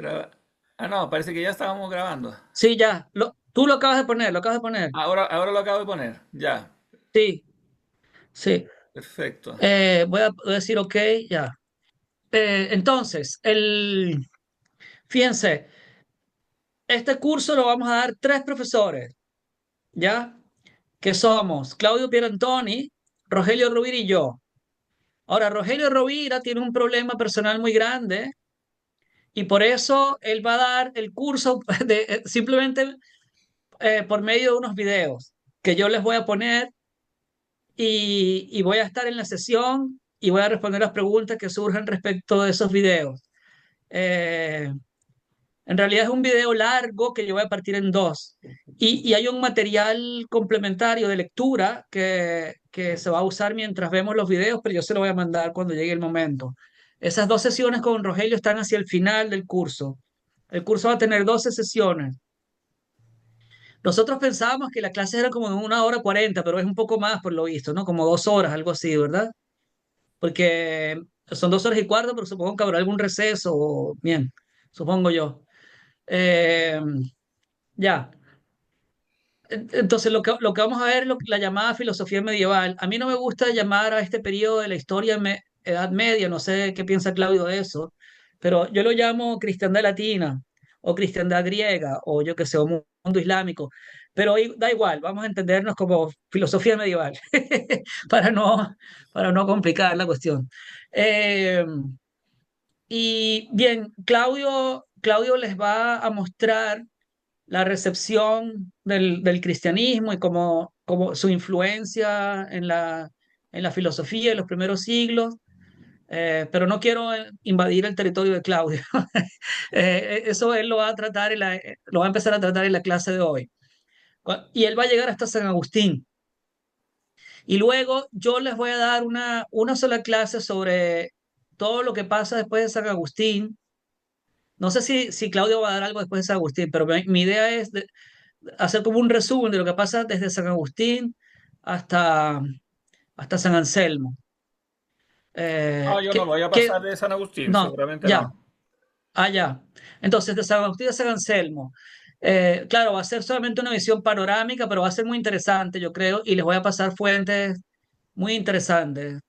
Graba- Ah, no, parece que ya estábamos grabando. Sí, ya. Tú lo acabas de poner, lo acabas de poner. Ahora lo acabo de poner. Ya, Sí, sí. perfecto. Voy a decir ok, ya. Entonces, fíjense, este curso lo vamos a dar tres profesores, ¿ya? Que somos Claudio Pierantoni, Rogelio Rovira y yo. Ahora, Rogelio Rovira tiene un problema personal muy grande y por eso él va a dar el curso simplemente por medio de unos videos que yo les voy a poner y voy a estar en la sesión y voy a responder las preguntas que surjan respecto de esos videos. Eh, en realidad es un video largo que yo voy a partir en dos. Y hay un material complementario de lectura que se va a usar mientras vemos los videos, pero yo se lo voy a mandar cuando llegue el momento. Esas dos sesiones con Rogelio están hacia el final del curso. El curso va a tener 12 sesiones. Nosotros pensábamos que la clase era como de 1 hora 40, pero es un poco más por lo visto, ¿no? Como 2 horas, algo así, ¿verdad? Porque son 2 horas y cuarto, pero supongo que habrá algún receso, bien, supongo yo. Eh, ya. Entonces, lo que vamos a ver es la llamada filosofía medieval. A mí no me gusta llamar a este periodo de la historia Edad Media, no sé qué piensa Claudio de eso, pero yo lo llamo cristiandad latina o cristiandad griega o yo que sé, o mundo islámico. Pero da igual, vamos a entendernos como filosofía medieval para no, para no complicar la cuestión. Eh, y bien, Claudio les va a mostrar la recepción del cristianismo y como su influencia en la filosofía de los primeros siglos, pero no quiero invadir el territorio de Claudio. Eso él lo va a tratar lo va a empezar a tratar en la clase de hoy. Y él va a llegar hasta San Agustín. Y luego yo les voy a dar una sola clase sobre todo lo que pasa después de San Agustín. No sé si Claudio va a dar algo después de San Agustín, pero mi idea es hacer como un resumen de lo que pasa desde San Agustín hasta, hasta San Anselmo. No, yo no voy a Que, pasar de San Agustín, no, seguramente ya, no. allá. Entonces, de San Agustín a San Anselmo. Claro, va a ser solamente una visión panorámica, pero va a ser muy interesante, yo creo, y les voy a pasar fuentes muy interesantes.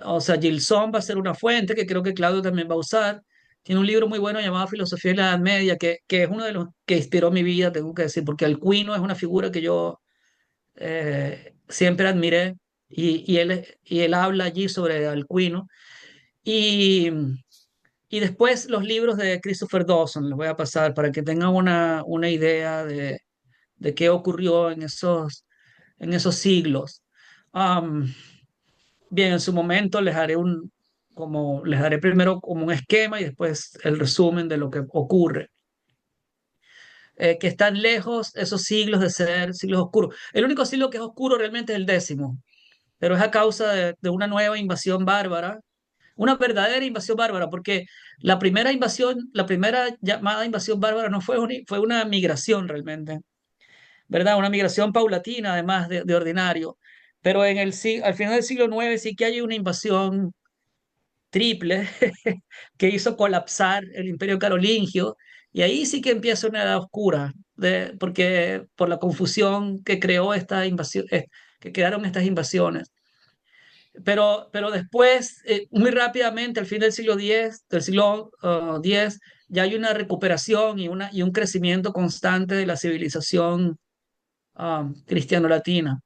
O sea, Gilson va a ser una fuente que creo que Claudio también va a usar. Tiene un libro muy bueno llamado Filosofía de la Edad Media, que es uno de los que inspiró mi vida, tengo que decir, porque Alcuino es una figura que yo siempre admiré y él habla allí sobre Alcuino. Y, y después los libros de Christopher Dawson, les voy a pasar para que tengan una idea de qué ocurrió en esos siglos. Am, bien, en su momento les haré primero como un esquema y después el resumen de lo que ocurre. Que están lejos esos siglos de ser siglos oscuros. El único siglo que es oscuro realmente es el décimo, pero es a causa de una nueva invasión bárbara, una verdadera invasión bárbara, porque la primera llamada invasión bárbara no fue una migración realmente, ¿verdad? Una migración paulatina, además de ordinario. Pero al final del siglo IX sí que hay una invasión triple que hizo colapsar el imperio carolingio, y ahí sí que empieza una edad oscura, porque por la confusión que creó esta invasión, que crearon estas invasiones. Pero después, muy rápidamente, al fin del siglo X, ya hay una recuperación y un crecimiento constante de la civilización cristiano-latina.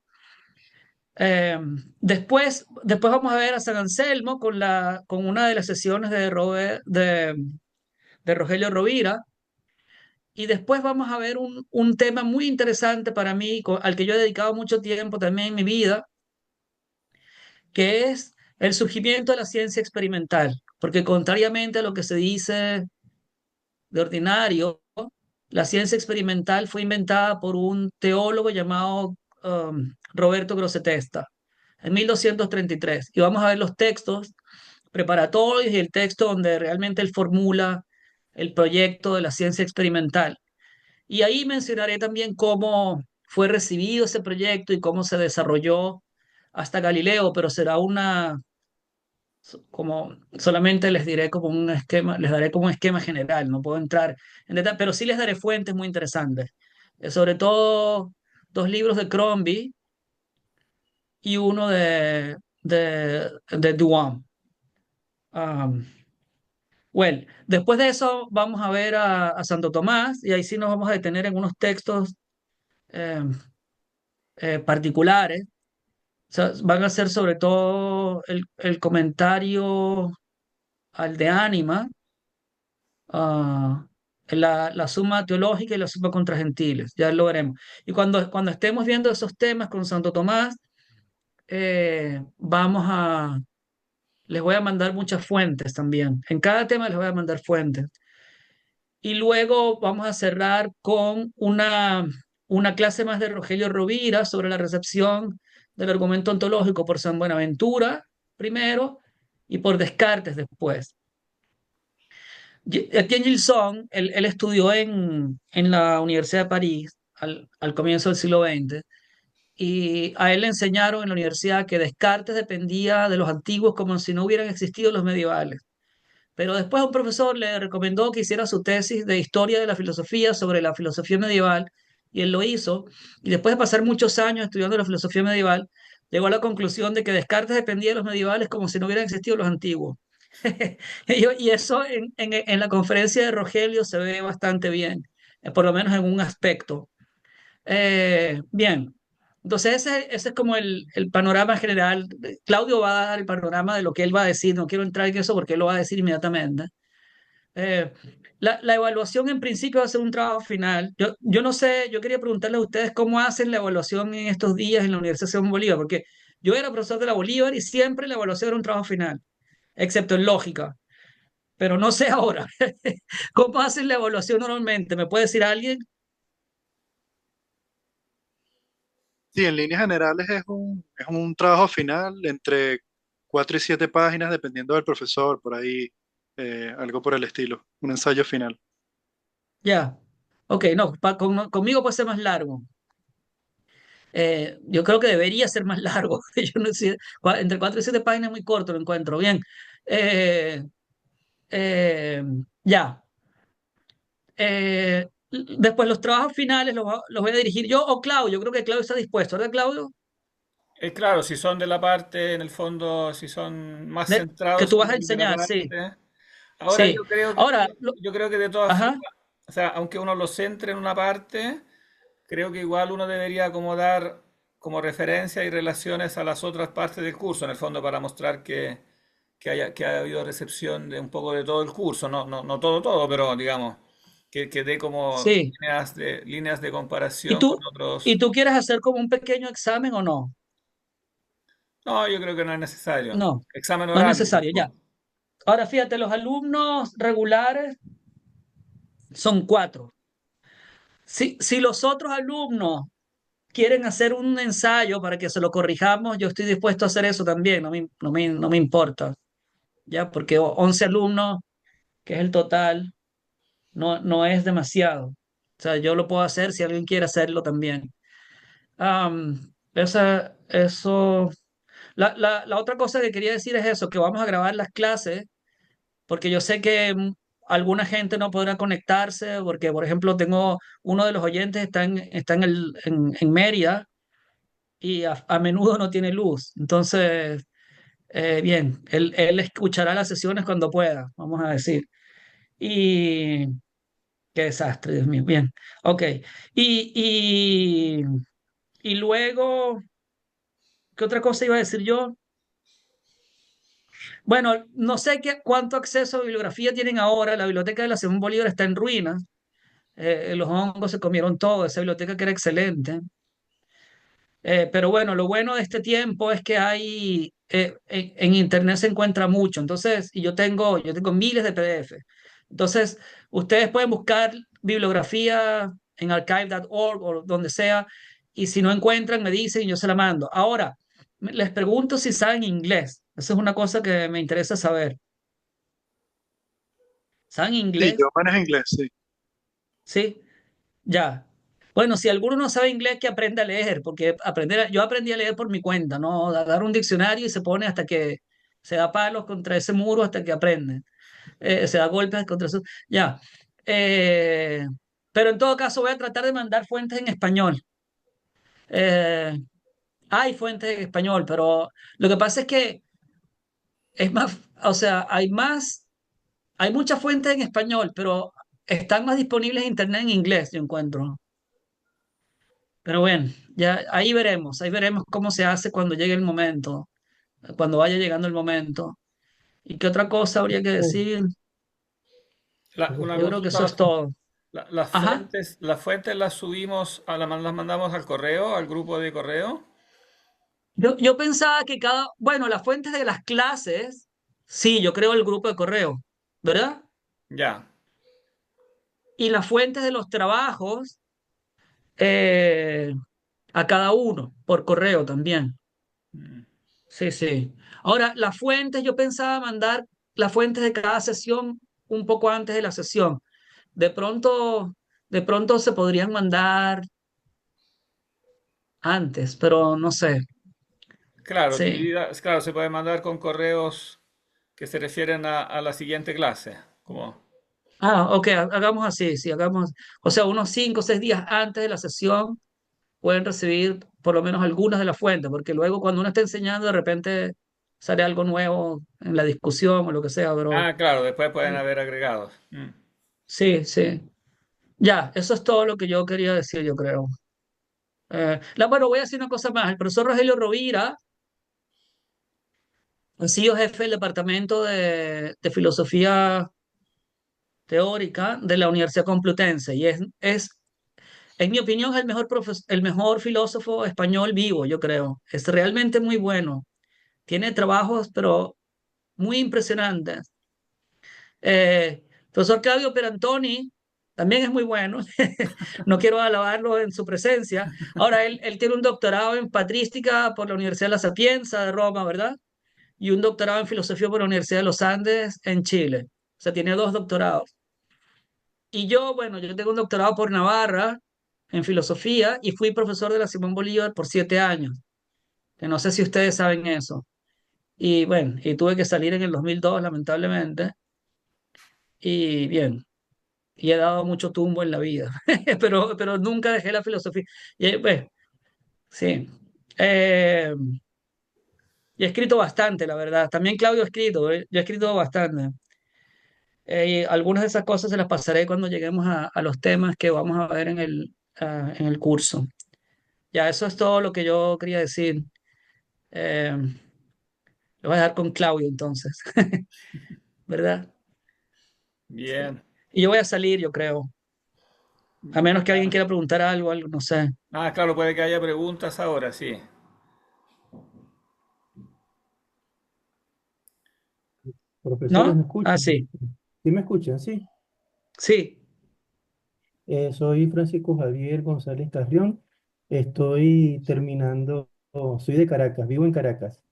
Después vamos a ver a San Anselmo con una de las sesiones de Rogelio Rovira. Y después vamos a ver un tema muy interesante para mí, al que yo he dedicado mucho tiempo también en mi vida, que es el surgimiento de la ciencia experimental. Porque contrariamente a lo que se dice de ordinario, la ciencia experimental fue inventada por un teólogo llamado Roberto Grossetesta en 1233. Y vamos a ver los textos preparatorios y el texto donde realmente él formula el proyecto de la ciencia experimental. Y ahí mencionaré también cómo fue recibido ese proyecto y cómo se desarrolló hasta Galileo, pero será como solamente les diré como un esquema, les daré como un esquema general, no puedo entrar en detalle, pero sí les daré fuentes muy interesantes. Sobre todo dos libros de Crombie y uno de Duham. Um, well, después de eso vamos a ver a Santo Tomás y ahí sí nos vamos a detener en unos textos eh, particulares. O sea, van a ser sobre todo el comentario al de Ánima, ah, la suma teológica y la suma contra gentiles, ya lo veremos. Y cuando estemos viendo esos temas con Santo Tomás, vamos a, les voy a mandar muchas fuentes también. En cada tema les voy a mandar fuentes. Y luego vamos a cerrar con una clase más de Rogelio Rovira sobre la recepción del argumento ontológico por San Buenaventura primero y por Descartes después. Etienne Gilson, él estudió en la Universidad de París al comienzo del siglo XX y a él le enseñaron en la universidad que Descartes dependía de los antiguos como si no hubieran existido los medievales. Pero después un profesor le recomendó que hiciera su tesis de historia de la filosofía sobre la filosofía medieval y él lo hizo. Y después de pasar muchos años estudiando la filosofía medieval, llegó a la conclusión de que Descartes dependía de los medievales como si no hubieran existido los antiguos. Y eso en la conferencia de Rogelio se ve bastante bien, por lo menos en un aspecto. Bien, entonces ese es como el panorama general. Claudio va a dar el panorama de lo que él va a decir, no quiero entrar en eso porque él lo va a decir inmediatamente. Eh, la evaluación en principio va a ser un trabajo final. Yo no sé, yo quería preguntarles a ustedes cómo hacen la evaluación en estos días en la Universidad Simón Bolívar, porque yo era profesor de la Bolívar y siempre la evaluación era un trabajo final, excepto en lógica, pero no sé ahora. ¿Cómo hacen la evaluación normalmente? ¿Me puede decir alguien? Sí, en líneas generales es un trabajo final entre 4 y 7 páginas, dependiendo del profesor, por ahí, algo por el estilo, un ensayo final. Ya. Ok, no, conmigo puede ser más largo. Yo creo que debería ser más largo. Yo no sé, entre 4 y 7 páginas es muy corto, lo encuentro. Bien. Eh, eh, ya. Después los trabajos finales los voy a dirigir yo o Claudio. Yo creo que Claudio está dispuesto, ¿verdad, Claudio? Claro, si son de la parte, en el fondo, si son más Que centrados tú en vas la a primera enseñar, sí. parte. Ahora Sí. yo creo que, Ahora, yo creo que de todas ajá. formas, o sea, aunque uno lo centre en una parte, creo que igual uno debería acomodar como referencia y relaciones a las otras partes del curso, en el fondo, para mostrar que ha habido recepción de un poco de todo el curso, no todo, todo, pero digamos, que dé como Sí. líneas de ¿Y comparación con tú, y otros. tú quieres hacer como un pequeño examen o no? No, yo creo que no es necesario. No, Examen no es oral, dices necesario, ya. tú. Ahora fíjate, los alumnos regulares son 4. Si los otros alumnos quieren hacer un ensayo para que se lo corrijamos, yo estoy dispuesto a hacer eso también, no me importa, ¿ya? Porque 11 alumnos, que es el total, no es demasiado. O sea, yo lo puedo hacer si alguien quiere hacerlo también. Eso. La otra cosa que quería decir es eso, que vamos a grabar las clases, porque yo sé que alguna gente no podrá conectarse, porque, por ejemplo, tengo uno de los oyentes está en Mérida y a menudo no tiene luz. Entonces, bien, él escuchará las sesiones cuando pueda, vamos a decir. Y qué desastre, Dios mío. Bien, ok. Y, y, y luego, ¿qué otra cosa iba a decir yo? Bueno, no sé cuánto acceso a bibliografía tienen ahora. La biblioteca de la Simón Bolívar está en ruinas. Los hongos se comieron todo, esa biblioteca que era excelente. Pero bueno, lo bueno de este tiempo es que hay, en internet se encuentra mucho. Entonces, y yo tengo miles de PDF. Entonces, ustedes pueden buscar bibliografía en archive.org o donde sea, y si no encuentran, me dicen y yo se la mando. Ahora, les pregunto si saben inglés. Esa es una cosa que me interesa saber. ¿Saben Sí, inglés? yo manejo inglés, sí. Sí, ya. Bueno, si alguno no sabe inglés, que aprenda a leer, porque yo aprendí a leer por mi cuenta, ¿no? Agarra un diccionario y se pone hasta que Se da palos contra ese muro hasta que aprende. Se da golpes contra eso. Ya. Eh, pero en todo caso voy a tratar de mandar fuentes en español. Eh, hay fuentes en español, pero lo que pasa es que es más, o sea, hay muchas fuentes en español, pero están más disponibles en internet en inglés, yo encuentro. Pero bueno, ya ahí veremos cómo se hace cuando llegue el momento, cuando vaya llegando el momento. ¿Y qué otra cosa habría que Oh, decir? Una Yo creo que eso es consulta, todo. Ajá. las fuentes las subimos, las mandamos al correo, al grupo de correo. Yo pensaba que bueno, las fuentes de las clases, sí, yo creo el grupo de correo, ¿verdad? Ya. Y las fuentes de los trabajos, eh, a cada uno, por correo también. Mm. Sí, sí. Ahora, las fuentes, yo pensaba mandar las fuentes de cada sesión un poco antes de la sesión. De pronto, de pronto se podrían mandar antes, pero no sé. Claro, Sí. claro, se puede mandar con correos que se refieren a la siguiente clase. Como, Ah, ok, hagamos así, sí, hagamos, o sea, unos 5 o 6 días antes de la sesión pueden recibir por lo menos algunas de las fuentes, porque luego cuando uno está enseñando de repente sale algo nuevo en la discusión o lo que sea, pero claro, después pueden haber agregados. Mm. sí, sí. Ya, eso es todo lo que yo quería decir, yo creo. Bueno, voy a decir una cosa más. El profesor Rogelio Rovira ha sido jefe del departamento de filosofía teórica de la Universidad Complutense y en mi opinión, es el mejor filósofo español vivo, yo creo. Es realmente muy bueno. Tiene trabajos, pero muy impresionantes. Profesor Claudio Perantoni también es muy bueno. No quiero alabarlo en su presencia. Ahora, él tiene un doctorado en patrística por la Universidad de La Sapienza de Roma, ¿verdad? Y un doctorado en filosofía por la Universidad de los Andes en Chile. O sea, tiene dos doctorados. Y yo, bueno, yo tengo un doctorado por Navarra en filosofía y fui profesor de la Simón Bolívar por 7 años, que no sé si ustedes saben eso. Y bueno, y tuve que salir en el 2002, lamentablemente. Y bien, y he dado mucho tumbo en la vida, pero nunca dejé la filosofía. Y pues, sí. Eh, y he escrito bastante, la verdad. También Claudio ha escrito, yo he escrito bastante. Y algunas de esas cosas se las pasaré cuando lleguemos a los temas que vamos a ver en el curso. Ya, eso es todo lo que yo quería decir. Lo voy a dejar con Claudio entonces, ¿verdad? Sí. Bien. Y yo voy a salir, yo creo. A menos que alguien quiera preguntar algo, no sé. Claro, puede que haya preguntas ahora, sí. profesores, ¿me ¿No? Ah, escuchan? sí. ¿Sí me escuchan? Sí. Sí. Soy Francisco Javier González Carrión. Estoy terminando, soy de Caracas, vivo en Caracas.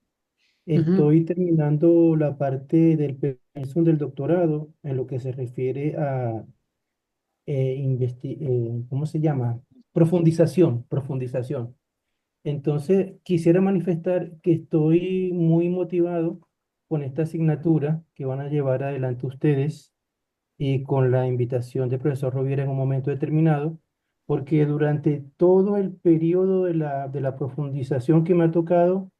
Ujú. Estoy terminando la parte del pensum del doctorado en lo que se refiere a, ¿cómo se llama? Profundización. Entonces, quisiera manifestar que estoy muy motivado con esta asignatura que van a llevar adelante ustedes y con la invitación del profesor Roviera en un momento determinado, porque durante todo el periodo de la profundización que me ha tocado,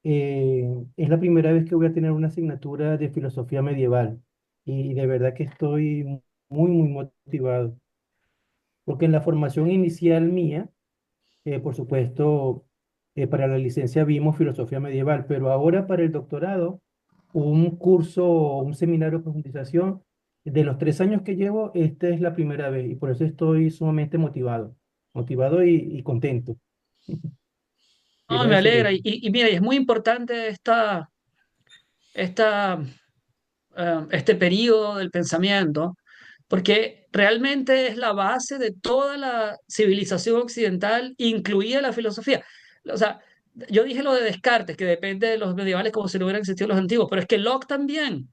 es la primera vez que voy a tener una asignatura de filosofía medieval y de verdad que estoy muy motivado, porque en la formación inicial mía, por supuesto, para la licencia vimos filosofía medieval, pero ahora para el doctorado, un curso, un seminario de profundización, de los 3 años que llevo, esta es la primera vez y por eso estoy sumamente motivado y contento. No, Quiero me decir alegra. eso. Y mira, y es muy importante esta, este periodo del pensamiento, porque realmente es la base de toda la civilización occidental, incluida la filosofía. O sea, yo dije lo de Descartes, que depende de los medievales como si no hubieran existido los antiguos, pero es que Locke también,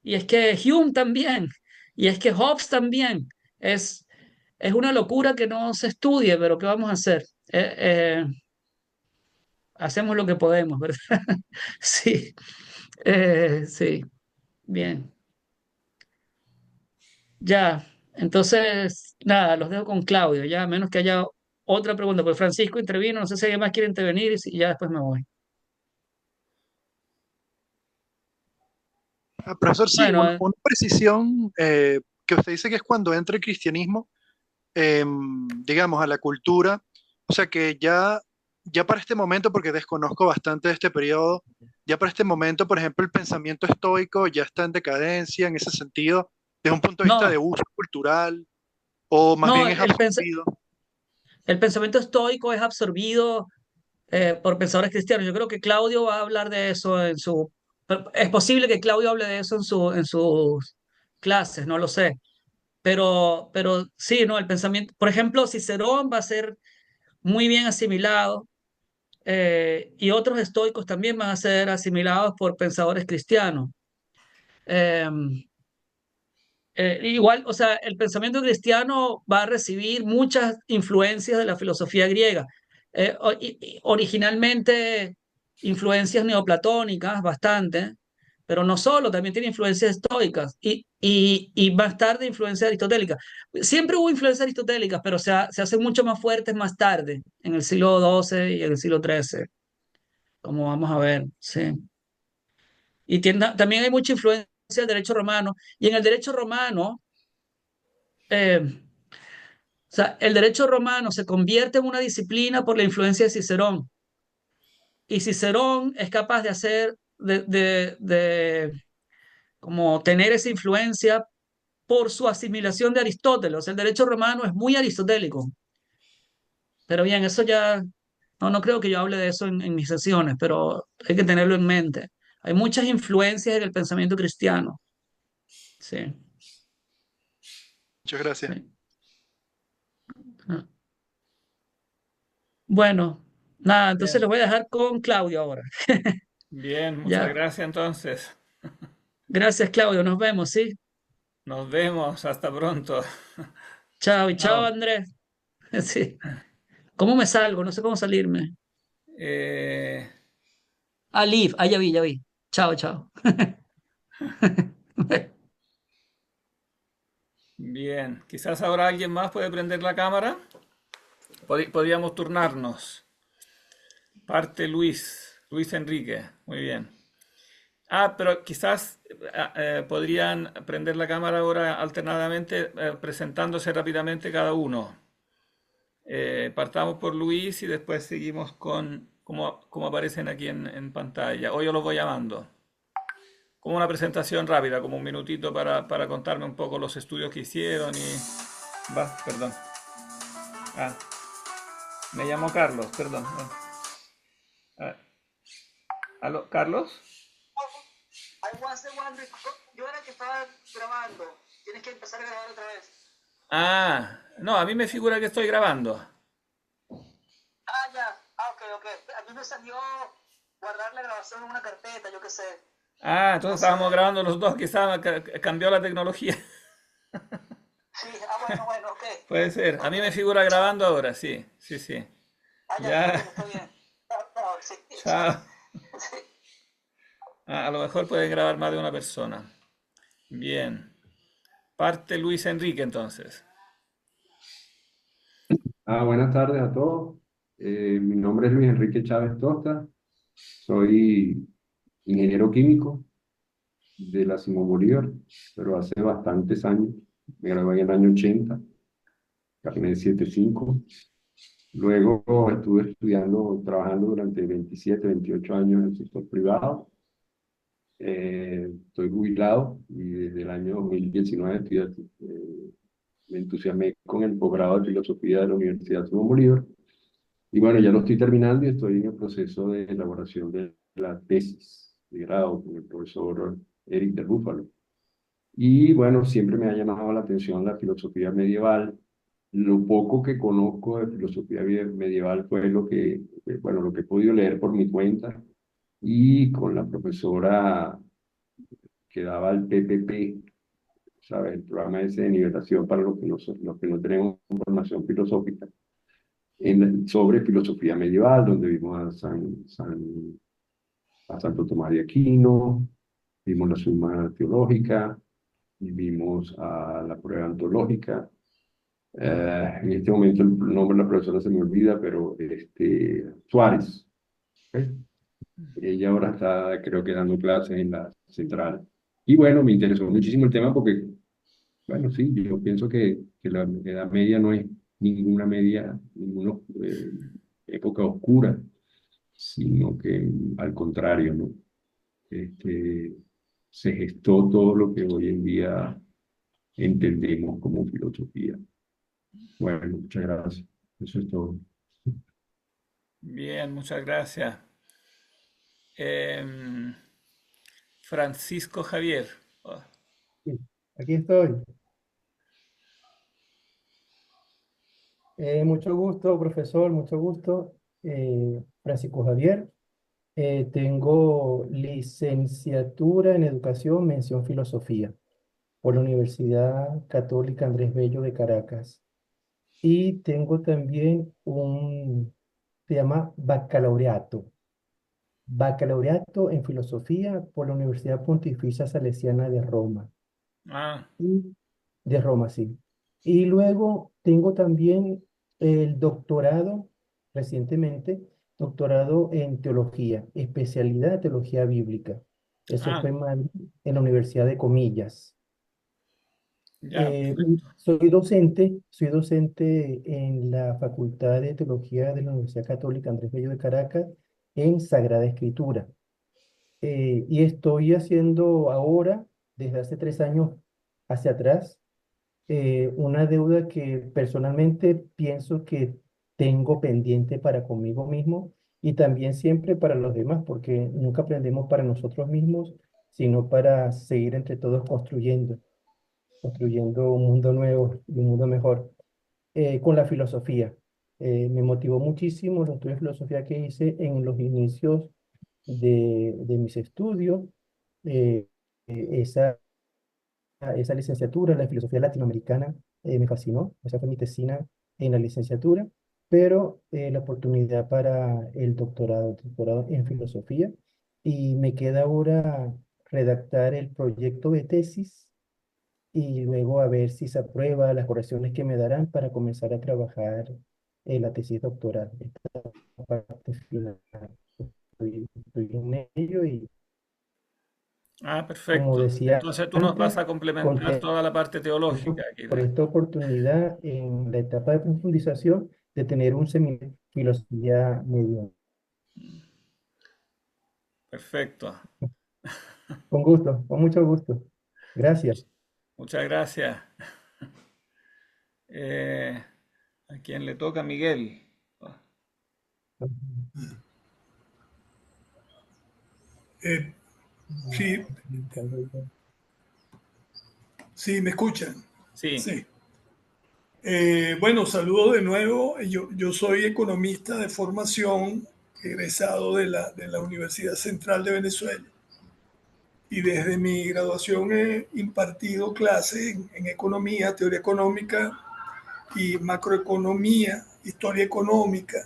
y es que Hume también, y es que Hobbes también. Es, es una locura que no se estudie, pero ¿qué vamos a hacer? Hacemos lo que podemos, ¿verdad? Sí. Sí, bien. Ya, entonces, nada, los dejo con Claudio, ya, a menos que haya otra pregunta, porque Francisco intervino, no sé si alguien más quiere intervenir y ya después me voy. Ah, profesor, sí, Bueno, una precisión que usted dice que es cuando entra el cristianismo, digamos, a la cultura, o sea que ya para este momento, porque desconozco bastante de este periodo, ya para este momento, por ejemplo, el pensamiento estoico ya está en decadencia en ese sentido, desde un punto de vista de no, uso cultural, o más no, bien es absorbido. el pensamiento estoico es absorbido por pensadores cristianos. Yo creo que Claudio va a hablar de eso en su... Es posible que Claudio hable de eso en sus clases, no lo sé. Pero sí, ¿no? El pensamiento, por ejemplo, Cicerón va a ser muy bien asimilado y otros estoicos también van a ser asimilados por pensadores cristianos. Eh, igual, o sea, el pensamiento cristiano va a recibir muchas influencias de la filosofía griega. Originalmente, influencias neoplatónicas, bastante, pero no solo, también tiene influencias estoicas y más tarde influencias aristotélicas. Siempre hubo influencias aristotélicas, pero se hacen mucho más fuertes más tarde, en el siglo XII y en el siglo XIII, como vamos a ver, sí. Y también hay mucha influencia del derecho romano, y en el derecho romano o sea, el derecho romano se convierte en una disciplina por la influencia de Cicerón. Y Cicerón es capaz de hacer, como tener esa influencia por su asimilación de Aristóteles. O sea, el derecho romano es muy aristotélico. Pero bien, eso ya, no creo que yo hable de eso en mis sesiones, pero hay que tenerlo en mente. Hay muchas influencias en el pensamiento cristiano. Sí, Muchas gracias. sí. Ah. Bueno, nada, entonces Bien, lo voy a dejar con Claudio ahora. bien, muchas Ya. gracias entonces. Gracias, Claudio. Nos vemos, ¿sí? Nos vemos, hasta pronto. Chao y chao, Chao. Andrés. Sí. ¿Cómo me salgo? No sé cómo salirme. Eh, Ah, leave. Ah, ya vi, ya vi. Chao, chao. bien, quizás ahora alguien más puede prender la cámara. Podríamos turnarnos. Parte Luis, Luis Enrique, muy bien. Ah, pero quizás podrían prender la cámara ahora alternadamente, presentándose rápidamente cada uno. Partamos por Luis y después seguimos con como aparecen aquí en pantalla. O yo los voy llamando. Como una presentación rápida, como un minutito para contarme un poco los estudios que hicieron y... perdón. Ah, me llamo Carlos, perdón. Ah, ¿aló, Carlos? I was the one Yo era el que estaba grabando. Tienes que empezar a grabar otra vez. Ah, no, a mí me figura que estoy grabando. Ah, ya. Ah, ok, ok. A mí me salió guardar la grabación en una carpeta, yo qué sé. Ah, entonces No sé. estábamos grabando los dos, quizás cambió la tecnología. Sí, ah, bueno, bueno, ok. Puede ser. A mí me Ok. figura grabando ahora, sí, sí, sí. Ah, ya, está Ya, bien, está bien. No, no, sí, chao. sí. Ah, a lo mejor pueden grabar más de una persona. Bien. Parte Luis Enrique entonces. Buenas tardes a todos. Mi nombre es Luis Enrique Chávez Tosta. Soy ingeniero químico de la Simón Bolívar, pero hace bastantes años. Me gradué en el año 80, carnet 75. Luego estuve estudiando, trabajando durante 27, 28 años en el sector privado. Estoy jubilado y desde el año 2019 me entusiasmé con el posgrado de filosofía de la Universidad Simón Bolívar. Y bueno, ya lo estoy terminando y estoy en el proceso de elaboración de la tesis de grado con el profesor Eric de Búfalo. Y bueno, siempre me ha llamado la atención la filosofía medieval. Lo poco que conozco de filosofía medieval fue bueno, lo que he podido leer por mi cuenta y con la profesora que daba el PPP, ¿sabes? El programa ese de nivelación para los que no tenemos formación filosófica sobre filosofía medieval, donde vimos a a Santo Tomás de Aquino, vimos la Suma Teológica, y vimos a la prueba antológica. En este momento el nombre de la profesora se me olvida, pero Suárez. ¿Ok? Ella ahora está, creo que, dando clases en la central. Y bueno, me interesó muchísimo el tema porque, bueno, sí, yo pienso que la Edad Media no es ninguna media, ninguna época oscura, sino que al contrario, ¿no? Este, se gestó todo lo que hoy en día entendemos como filosofía. Bueno, muchas gracias. Eso es todo. Bien, muchas gracias. Em, Francisco Javier. Oh, Sí, aquí estoy. Mucho gusto, profesor, mucho gusto. Francisco Javier. Tengo licenciatura en educación, mención filosofía, por la Universidad Católica Andrés Bello de Caracas. Y tengo también se llama bacalaureato en filosofía por la Universidad Pontificia Salesiana de Roma. ah, Y de Roma, sí. Y luego tengo también el doctorado, recientemente, doctorado en teología, especialidad de teología bíblica. Eso ah, fue en Madrid, en la Universidad de Comillas. ya, Y perfecto. soy docente en la Facultad de Teología de la Universidad Católica Andrés Bello de Caracas en Sagrada Escritura. Y estoy haciendo ahora, desde hace 3 años hacia atrás, una deuda que personalmente pienso que tengo pendiente para conmigo mismo y también siempre para los demás, porque nunca aprendemos para nosotros mismos, sino para seguir entre todos construyendo un mundo nuevo y un mundo mejor. Con la filosofía. Me motivó muchísimo los estudios de filosofía que hice en los inicios de mis estudios. Eh, esa esa licenciatura, la filosofía latinoamericana, me fascinó. Esa fue mi tesina en la licenciatura, pero la oportunidad para el doctorado en filosofía. Y me queda ahora redactar el proyecto de tesis y luego a ver si se aprueba las correcciones que me darán para comenzar a trabajar en la tesis doctoral. Esta parte final. Estoy en ello y Ah, como perfecto. decía Entonces tú nos vas antes, a complementar contento toda la parte teológica aquí por de... esta oportunidad en la etapa de profundización de tener un seminario de filosofía medio. Perfecto. Con gusto, con mucho gusto. Gracias. Muchas gracias. Eh, ¿A quién le toca? Miguel. Eh, sí, sí, me escuchan. Sí, Sí. Bueno, saludo de nuevo. Yo soy economista de formación, egresado de la Universidad Central de Venezuela. Y desde mi graduación he impartido clases en economía, teoría económica y macroeconomía, historia económica,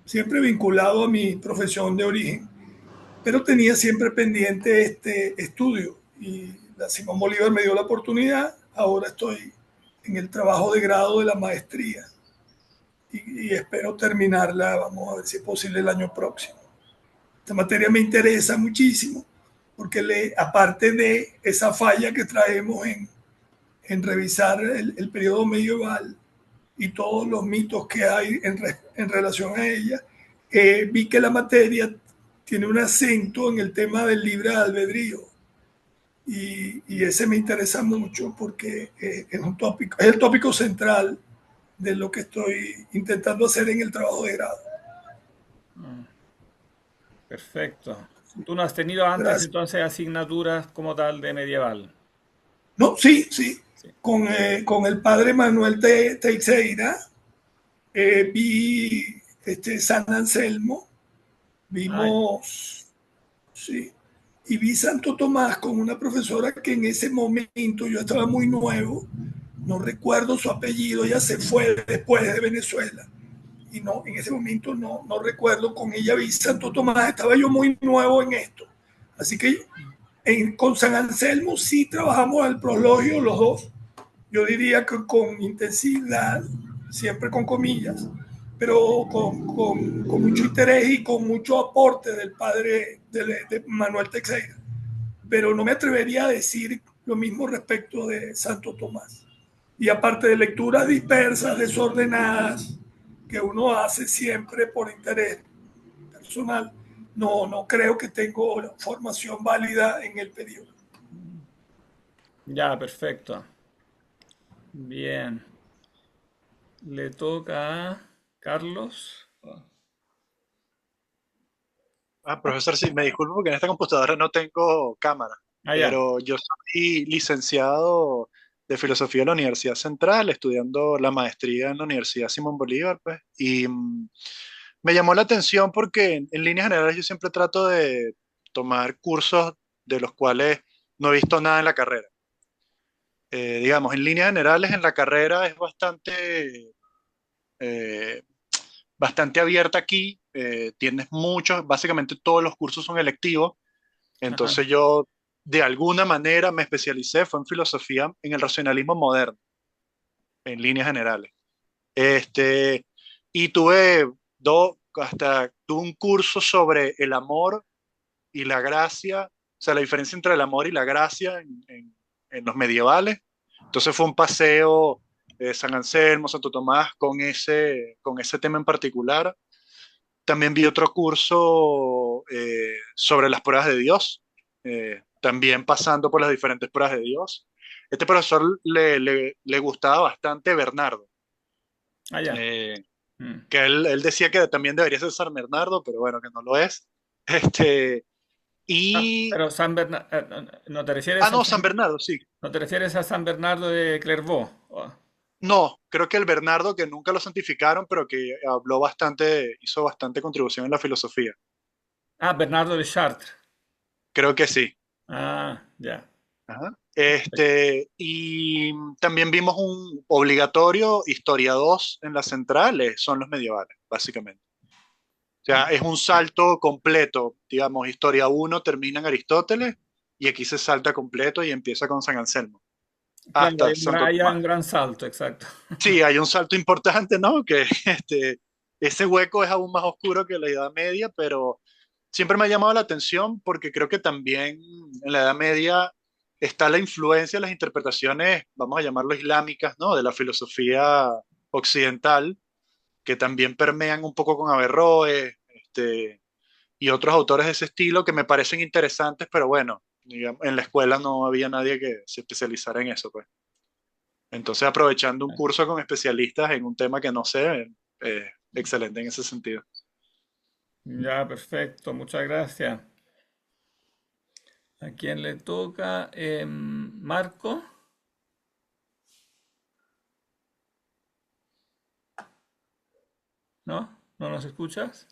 siempre vinculado a mi profesión de origen. Pero tenía siempre pendiente este estudio y la Simón Bolívar me dio la oportunidad. Ahora estoy en el trabajo de grado de la maestría y espero terminarla, vamos a ver si es posible el año próximo. Esta materia me interesa muchísimo porque aparte de esa falla que traemos en revisar el periodo medieval y todos los mitos que hay en relación a ella, vi que la materia tiene un acento en el tema del libre albedrío y ese me interesa mucho porque es un tópico, es el tópico central de lo que estoy intentando hacer en el trabajo de grado. perfecto. Tú no has tenido antes Gracias. entonces asignaturas como tal de medieval. No, sí, sí. Sí. Con el padre Manuel Teixeira vi San Anselmo, Ah, vimos, sí, y vi Santo Tomás con una profesora que en ese momento yo estaba muy nuevo, no recuerdo su apellido, ella se fue después de Venezuela. y no, en ese momento no recuerdo, con ella vi Santo Tomás, estaba yo muy nuevo en esto. Así que con San Anselmo sí trabajamos el prologio los dos, yo diría que con intensidad, siempre con comillas, pero con mucho interés y con mucho aporte del padre de Manuel Teixeira. Pero no me atrevería a decir lo mismo respecto de Santo Tomás. Y aparte de lecturas dispersas, desordenadas, que uno hace siempre por interés personal, no creo que tengo formación válida en el periodo. Ya, perfecto. Bien. Le toca a Carlos. Profesor, sí, me disculpo porque en esta computadora no tengo cámara, Ah, ya. pero yo soy licenciado de Filosofía en la Universidad Central, estudiando la maestría en la Universidad Simón Bolívar, pues, y me llamó la atención porque en líneas generales yo siempre trato de tomar cursos de los cuales no he visto nada en la carrera. Digamos, en líneas generales en la carrera es eh, bastante abierta aquí, tienes muchos, básicamente todos los cursos son electivos. Ajá. Entonces yo de alguna manera me especialicé, fue en filosofía, en el racionalismo moderno, en líneas generales. Este, y tuve un curso sobre el amor y la gracia, o sea, la diferencia entre el amor y la gracia en los medievales. Entonces fue un paseo de San Anselmo, Santo Tomás, con ese tema en particular. También vi otro curso sobre las pruebas de Dios, también pasando por las diferentes pruebas de Dios. Este profesor le gustaba bastante Bernardo, Ah, ya. eh, Mm. que él decía que también debería ser San Bernardo, pero bueno, que no lo es. Este, y, Pero ¿no te refieres a no, San Bernardo, sí. no te refieres a San Bernardo de Clairvaux? No, creo que el Bernardo, que nunca lo santificaron, pero que habló bastante, hizo bastante contribución en la filosofía. Ah, Bernardo de Chartres. Creo que sí. Ah, ya. Ajá. Y también vimos un obligatorio, Historia 2 en las centrales, son los medievales, básicamente. O sea, es un salto completo, digamos, Historia 1 termina en Aristóteles y aquí se salta completo y empieza con San Anselmo, Claro, hasta Santo hay Tomás. un gran salto, exacto. Sí, hay un salto importante, ¿no? Que ese hueco es aún más oscuro que la Edad Media, pero siempre me ha llamado la atención porque creo que también en la Edad Media está la influencia de las interpretaciones, vamos a llamarlo islámicas, ¿no? De la filosofía occidental, que también permean un poco con Averroes, y otros autores de ese estilo que me parecen interesantes, pero bueno, digamos, en la escuela no había nadie que se especializara en eso, pues. Entonces, aprovechando un curso con especialistas en un tema que no sé, excelente en ese sentido. Ya, perfecto, muchas gracias. ¿A quién le toca? Marco, ¿no? ¿No nos escuchas?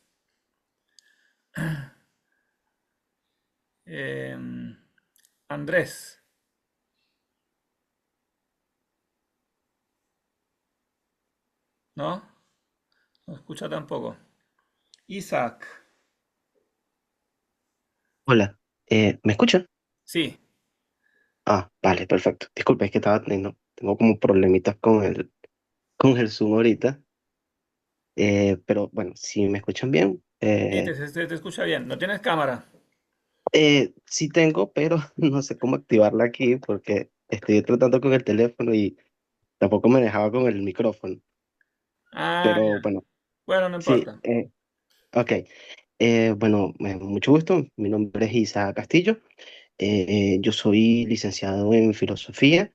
Em, Andrés, ¿no? No escucha tampoco. Isaac, Hola, ¿me escuchan? sí. Ah, vale, perfecto. Disculpe, es que tengo como problemitas con el Zoom ahorita, pero bueno, si me escuchan bien, Sí, te escucha bien. ¿No tienes cámara? sí tengo, pero no sé cómo activarla aquí porque estoy tratando con el teléfono y tampoco me dejaba con el micrófono. Ah, Pero ya. bueno, Bueno, no sí, importa. ok. Bueno, mucho gusto. Mi nombre es Isa Castillo. Yo soy licenciado en filosofía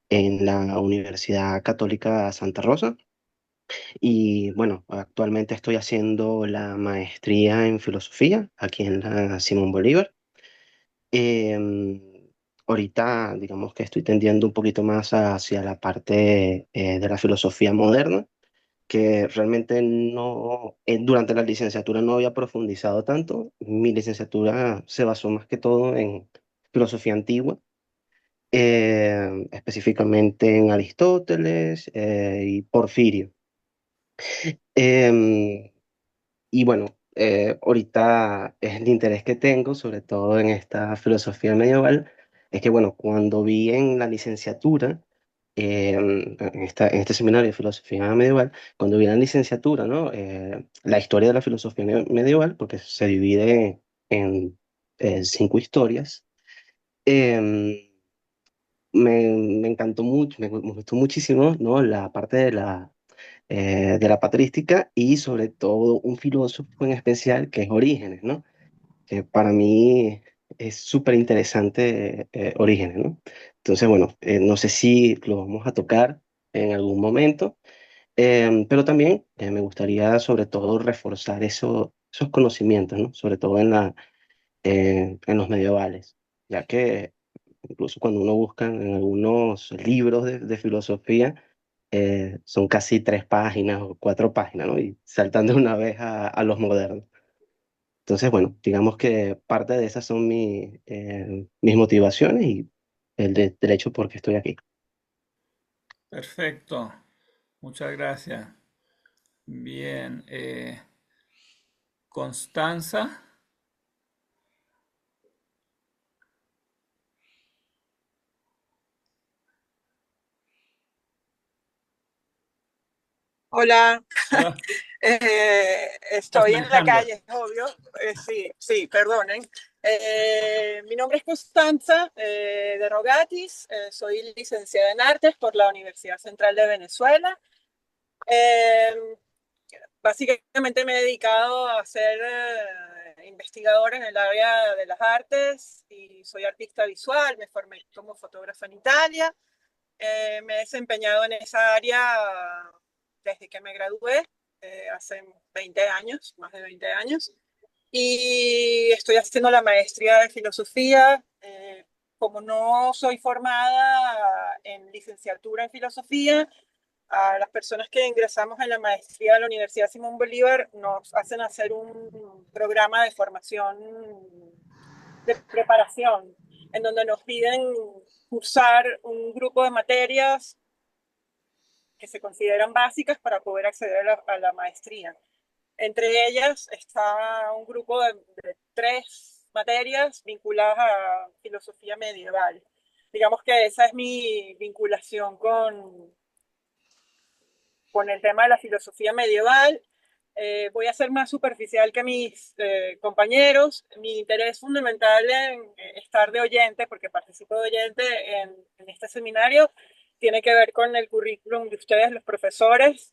en la Universidad Católica Santa Rosa. Y bueno, actualmente estoy haciendo la maestría en filosofía aquí en la Simón Bolívar. Em, Ahorita, digamos que estoy tendiendo un poquito más hacia la parte de la filosofía moderna, que realmente no, durante la licenciatura no había profundizado tanto. Mi licenciatura se basó más que todo en filosofía antigua, específicamente en Aristóteles y Porfirio. Em, y bueno, ahorita es el interés que tengo, sobre todo en esta filosofía medieval, es que bueno, cuando vi en la licenciatura, en este seminario de filosofía medieval, cuando vi en la licenciatura, ¿no? La historia de la filosofía medieval, porque se divide en 5 historias. em, me encantó mucho, me gustó muchísimo, ¿no? La parte de la patrística y sobre todo un filósofo en especial que es Orígenes, ¿no? Que para mí es súper interesante Orígenes, ¿no? Entonces, bueno, no sé si lo vamos a tocar en algún momento, pero también me gustaría sobre todo reforzar esos conocimientos, ¿no? Sobre todo en los medievales, ya que incluso cuando uno busca en algunos libros de filosofía, son casi 3 páginas o 4 páginas, ¿no? Y saltando una vez a los modernos. Entonces, bueno, digamos que parte de esas son mis motivaciones y del hecho por qué estoy aquí. Perfecto, muchas gracias. Bien, Constanza. Hola, Hola, estás estoy en la manejando. calle, es obvio. Sí, sí, perdonen. Mi nombre es Constanza de Rogatis, soy licenciada en Artes por la Universidad Central de Venezuela. Eh, Básicamente me he dedicado a ser investigadora en el área de las artes y soy artista visual, me formé como fotógrafa en Italia. Me he desempeñado en esa área desde que me gradué, hace 20 años, más de 20 años, y estoy haciendo la maestría de filosofía. Como no soy formada en licenciatura en filosofía, a las personas que ingresamos en la maestría de la Universidad Simón Bolívar nos hacen hacer un programa de formación, de preparación, en donde nos piden cursar un grupo de materias que se consideran básicas para poder acceder a la maestría. Entre ellas está un grupo de 3 materias vinculadas a filosofía medieval. Digamos que esa es mi vinculación con el tema de la filosofía medieval. Voy a ser más superficial que mis compañeros. Mi interés fundamental en estar de oyente, porque participo de oyente en este seminario, tiene que ver con el currículum de ustedes, los profesores,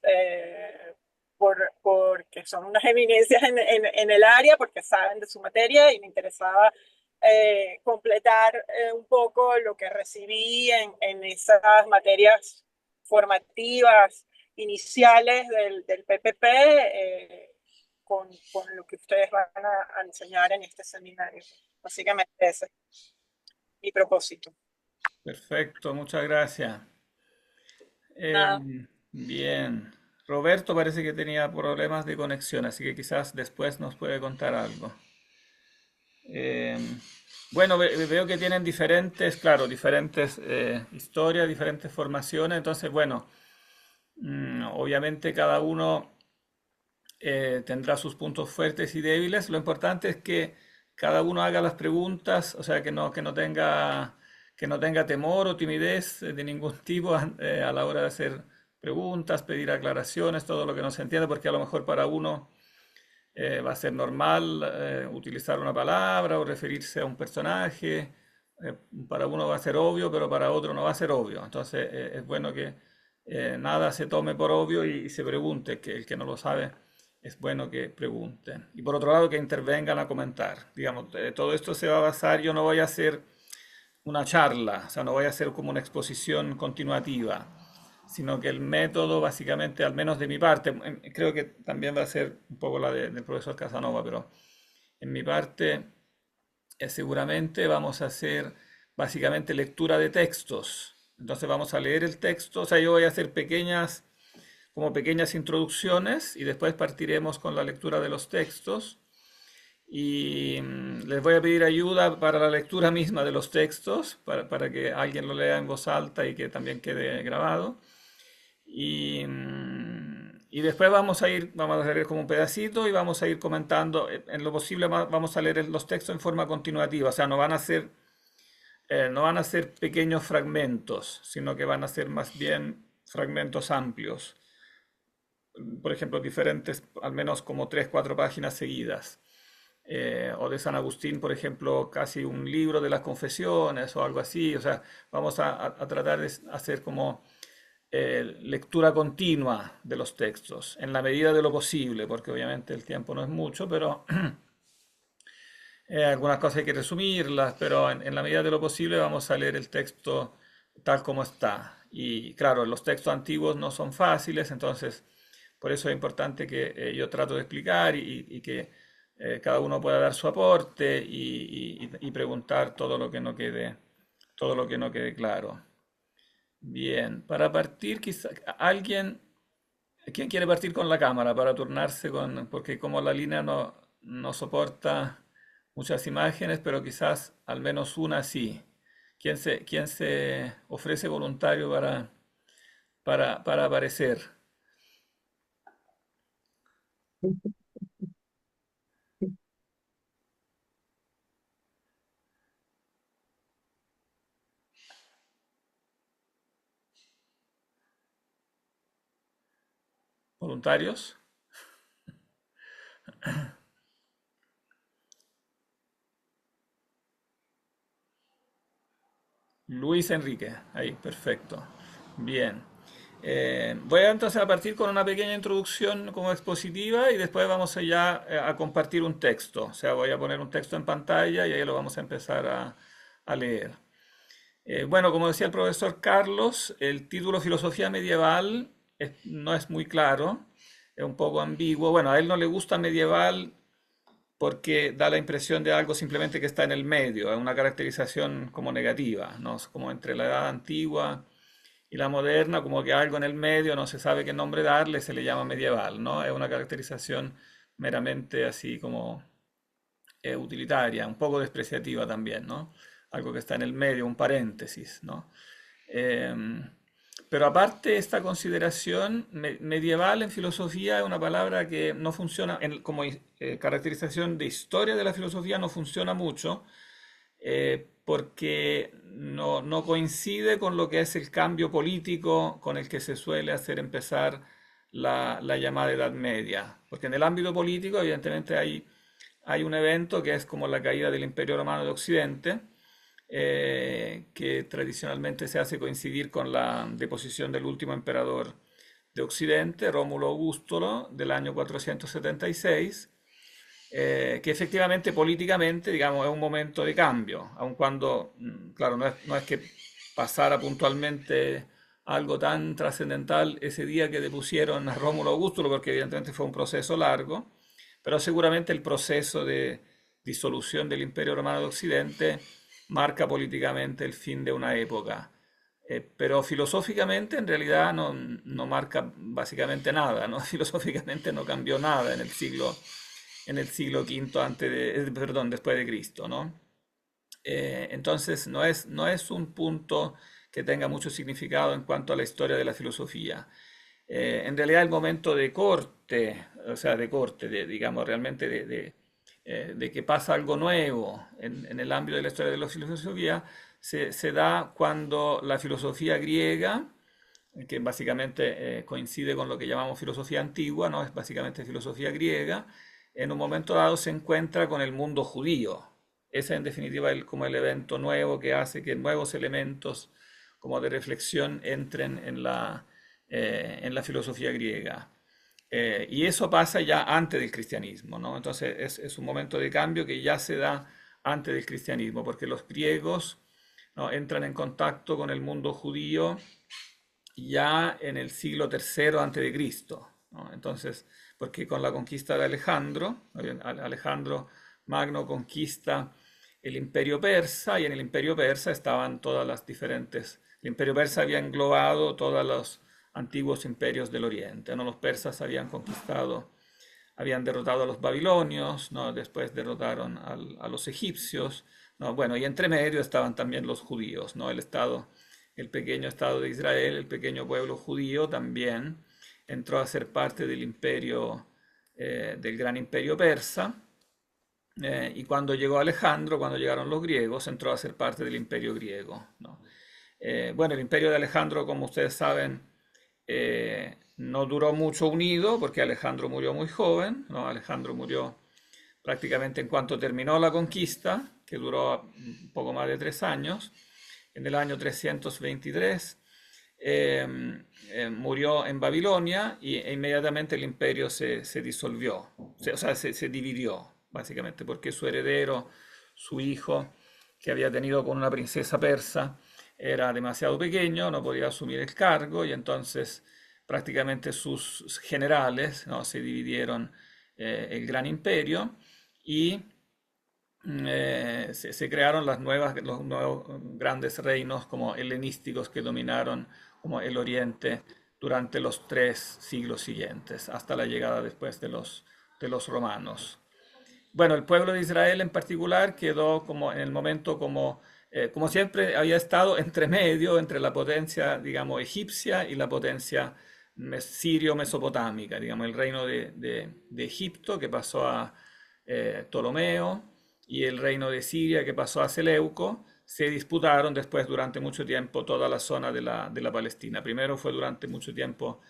porque son unas eminencias en el área, porque saben de su materia y me interesaba completar un poco lo que recibí en esas materias formativas iniciales del PPP, con lo que ustedes van a enseñar en este seminario. Básicamente ese es mi propósito. Perfecto, muchas gracias. Nada. Bien, Roberto parece que tenía problemas de conexión, así que quizás después nos puede contar algo. Eh, bueno, veo que tienen diferentes, claro, diferentes historias, diferentes formaciones, entonces, bueno, obviamente cada uno tendrá sus puntos fuertes y débiles. Lo importante es que cada uno haga las preguntas, o sea, que no tenga temor o timidez de ningún tipo a la hora de hacer preguntas, pedir aclaraciones, todo lo que no se entiende, porque a lo mejor para uno va a ser normal utilizar una palabra o referirse a un personaje. Para uno va a ser obvio, pero para otro no va a ser obvio. Entonces es bueno que nada se tome por obvio y se pregunte, que el que no lo sabe es bueno que pregunten. Y por otro lado, que intervengan a comentar. Digamos, todo esto se va a basar, yo no voy a hacer una charla, o sea, no voy a hacer como una exposición continuativa, sino que el método, básicamente, al menos de mi parte, creo que también va a ser un poco la del profesor Casanova, pero en mi parte, seguramente vamos a hacer básicamente lectura de textos. Entonces vamos a leer el texto, o sea, yo voy a hacer como pequeñas introducciones y después partiremos con la lectura de los textos. Y les voy a pedir ayuda para la lectura misma de los textos, para que alguien lo lea en voz alta y que también quede grabado. Y después vamos a leer como un pedacito y vamos a ir comentando, en lo posible vamos a leer los textos en forma continuativa, o sea, no van a ser pequeños fragmentos, sino que van a ser más bien fragmentos amplios, por ejemplo, diferentes, al menos como 3, 4 páginas seguidas. O de San Agustín, por ejemplo, casi un libro de las confesiones o algo así. O sea, vamos a tratar de hacer como lectura continua de los textos, en la medida de lo posible, porque obviamente el tiempo no es mucho, pero algunas cosas hay que resumirlas, pero en la medida de lo posible vamos a leer el texto tal como está. Y claro, los textos antiguos no son fáciles, entonces por eso es importante que yo trato de explicar y que cada uno pueda dar su aporte y preguntar todo lo que no quede claro. Bien, para partir, quizá ¿quién quiere partir con la cámara para turnarse porque como la línea no soporta muchas imágenes, pero quizás al menos una sí. ¿Quién se ofrece voluntario para aparecer? ¿Voluntarios? Luis Enrique, ahí, perfecto. Bien. Voy entonces a partir con una pequeña introducción como expositiva y después vamos a compartir un texto. O sea, voy a poner un texto en pantalla y ahí lo vamos a empezar a leer. Bueno, como decía el profesor Carlos, el título Filosofía Medieval no es muy claro, es un poco ambiguo. Bueno, a él no le gusta medieval porque da la impresión de algo simplemente que está en el medio, es una caracterización como negativa, ¿no? Es como entre la edad antigua y la moderna, como que algo en el medio, no se sabe qué nombre darle, se le llama medieval, ¿no? Es una caracterización meramente así como utilitaria, un poco despreciativa también, ¿no? Algo que está en el medio, un paréntesis, ¿no? Em, pero aparte esta consideración, medieval en filosofía es una palabra que no funciona, como caracterización de historia de la filosofía no funciona mucho, porque no coincide con lo que es el cambio político con el que se suele hacer empezar la llamada Edad Media. Porque en el ámbito político, evidentemente, hay un evento que es como la caída del Imperio Romano de Occidente, que tradicionalmente se hace coincidir con la deposición del último emperador de Occidente, Rómulo Augusto, del año 476, que efectivamente políticamente, digamos, es un momento de cambio, aun cuando, claro, no es que pasara puntualmente algo tan trascendental ese día que depusieron a Rómulo Augusto, porque evidentemente fue un proceso largo, pero seguramente el proceso de disolución del Imperio Romano de Occidente marca políticamente el fin de una época. Pero filosóficamente en realidad no marca básicamente nada, ¿no? Filosóficamente no cambió nada en el siglo V perdón, después de Cristo, ¿no? Entonces no es un punto que tenga mucho significado en cuanto a la historia de la filosofía. En realidad el momento de corte, o sea, digamos, realmente de que pasa algo nuevo en el ámbito de la historia de la filosofía, se da cuando la filosofía griega, que básicamente coincide con lo que llamamos filosofía antigua, ¿no? Es básicamente filosofía griega, en un momento dado se encuentra con el mundo judío. Ese en definitiva es como el evento nuevo que hace que nuevos elementos como de reflexión entren en la filosofía griega. Y eso pasa ya antes del cristianismo, ¿no? Entonces es un momento de cambio que ya se da antes del cristianismo, porque los griegos, ¿no?, entran en contacto con el mundo judío ya en el siglo III antes de Cristo, ¿no? Entonces, porque con la conquista de Alejandro, Alejandro Magno conquista el imperio persa y en el imperio persa estaban todas las diferentes, el imperio persa había englobado todos los antiguos imperios del Oriente, ¿no? Los persas habían derrotado a los babilonios, ¿no? Después derrotaron a los egipcios, ¿no? Bueno, y entre medio estaban también los judíos, ¿no? El pequeño estado de Israel, el pequeño pueblo judío también, entró a ser parte del imperio, del gran imperio persa. Y cuando llegó Alejandro, cuando llegaron los griegos, entró a ser parte del imperio griego, ¿no? Bueno, el imperio de Alejandro, como ustedes saben, no duró mucho unido porque Alejandro murió muy joven, ¿no? Alejandro murió prácticamente en cuanto terminó la conquista, que duró un poco más de 3 años. En el año 323 murió en Babilonia e inmediatamente el imperio se disolvió, o sea, se dividió, básicamente, porque su heredero, su hijo, que había tenido con una princesa persa, era demasiado pequeño, no podía asumir el cargo y entonces prácticamente sus generales, ¿no? Se dividieron el gran imperio y se crearon los nuevos grandes reinos como helenísticos que dominaron como el Oriente durante los 3 siglos siguientes, hasta la llegada después de los romanos. Bueno, el pueblo de Israel en particular quedó como en el momento como siempre había estado entre medio, entre la potencia, digamos, egipcia y la potencia sirio-mesopotámica, digamos, el reino de Egipto que pasó a Ptolomeo y el reino de Siria que pasó a Seleuco, se disputaron después durante mucho tiempo toda la zona de la Palestina. Primero fue durante mucho tiempo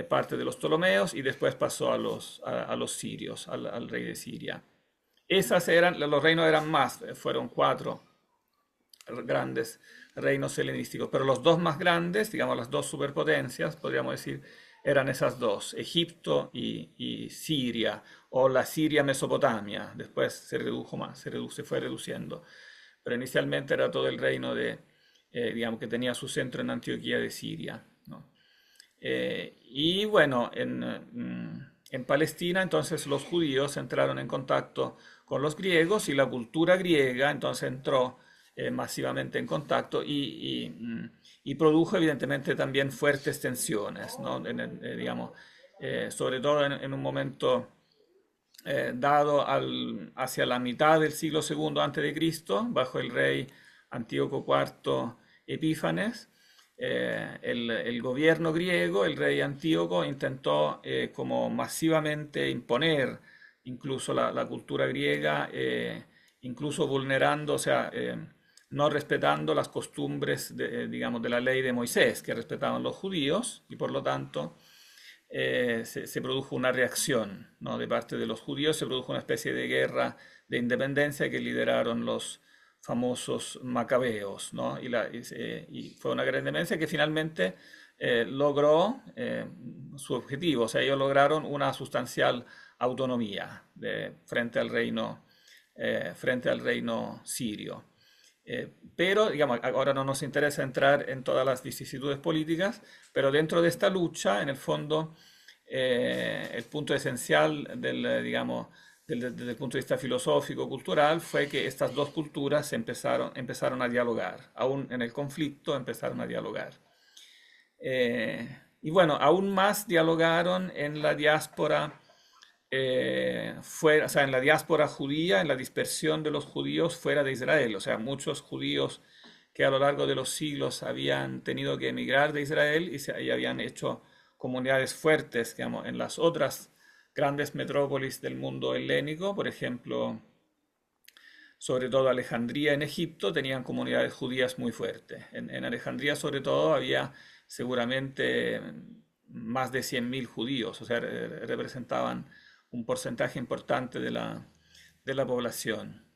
parte de los Ptolomeos y después pasó a los sirios, al rey de Siria. Los reinos eran más, fueron 4 grandes reinos helenísticos, pero los 2 más grandes, digamos las 2 superpotencias, podríamos decir, eran esas 2, Egipto y Siria, o la Siria-Mesopotamia. Después se redujo más, se fue reduciendo, pero inicialmente era todo el reino digamos, que tenía su centro en Antioquía de Siria, ¿no? Y bueno, en Palestina entonces los judíos entraron en contacto con los griegos y la cultura griega entonces entró masivamente en contacto y produjo evidentemente también fuertes tensiones, ¿no? Digamos, sobre todo en un momento dado hacia la mitad del siglo II antes de Cristo, bajo el rey Antíoco IV Epífanes. El gobierno griego, el rey Antíoco, intentó como masivamente imponer incluso la cultura griega, incluso vulnerando, o sea, no respetando las costumbres digamos, de la ley de Moisés, que respetaban los judíos, y por lo tanto se produjo una reacción, ¿no? De parte de los judíos, se produjo una especie de guerra de independencia que lideraron los famosos macabeos, ¿no? Y fue una gran independencia que finalmente logró su objetivo, o sea, ellos lograron una sustancial autonomía frente al reino sirio. Pero, digamos, ahora no nos interesa entrar en todas las vicisitudes políticas, pero dentro de esta lucha, en el fondo, el punto esencial digamos, desde el punto de vista filosófico, cultural, fue que estas 2 culturas empezaron a dialogar, aún en el conflicto empezaron a dialogar. Y bueno, aún más dialogaron en la diáspora, o sea, en la diáspora judía, en la dispersión de los judíos fuera de Israel. O sea, muchos judíos que a lo largo de los siglos habían tenido que emigrar de Israel y habían hecho comunidades fuertes, digamos, en las otras grandes metrópolis del mundo helénico, por ejemplo, sobre todo Alejandría en Egipto, tenían comunidades judías muy fuertes. En Alejandría, sobre todo, había seguramente más de 100.000 judíos, o sea, representaban un porcentaje importante de la población.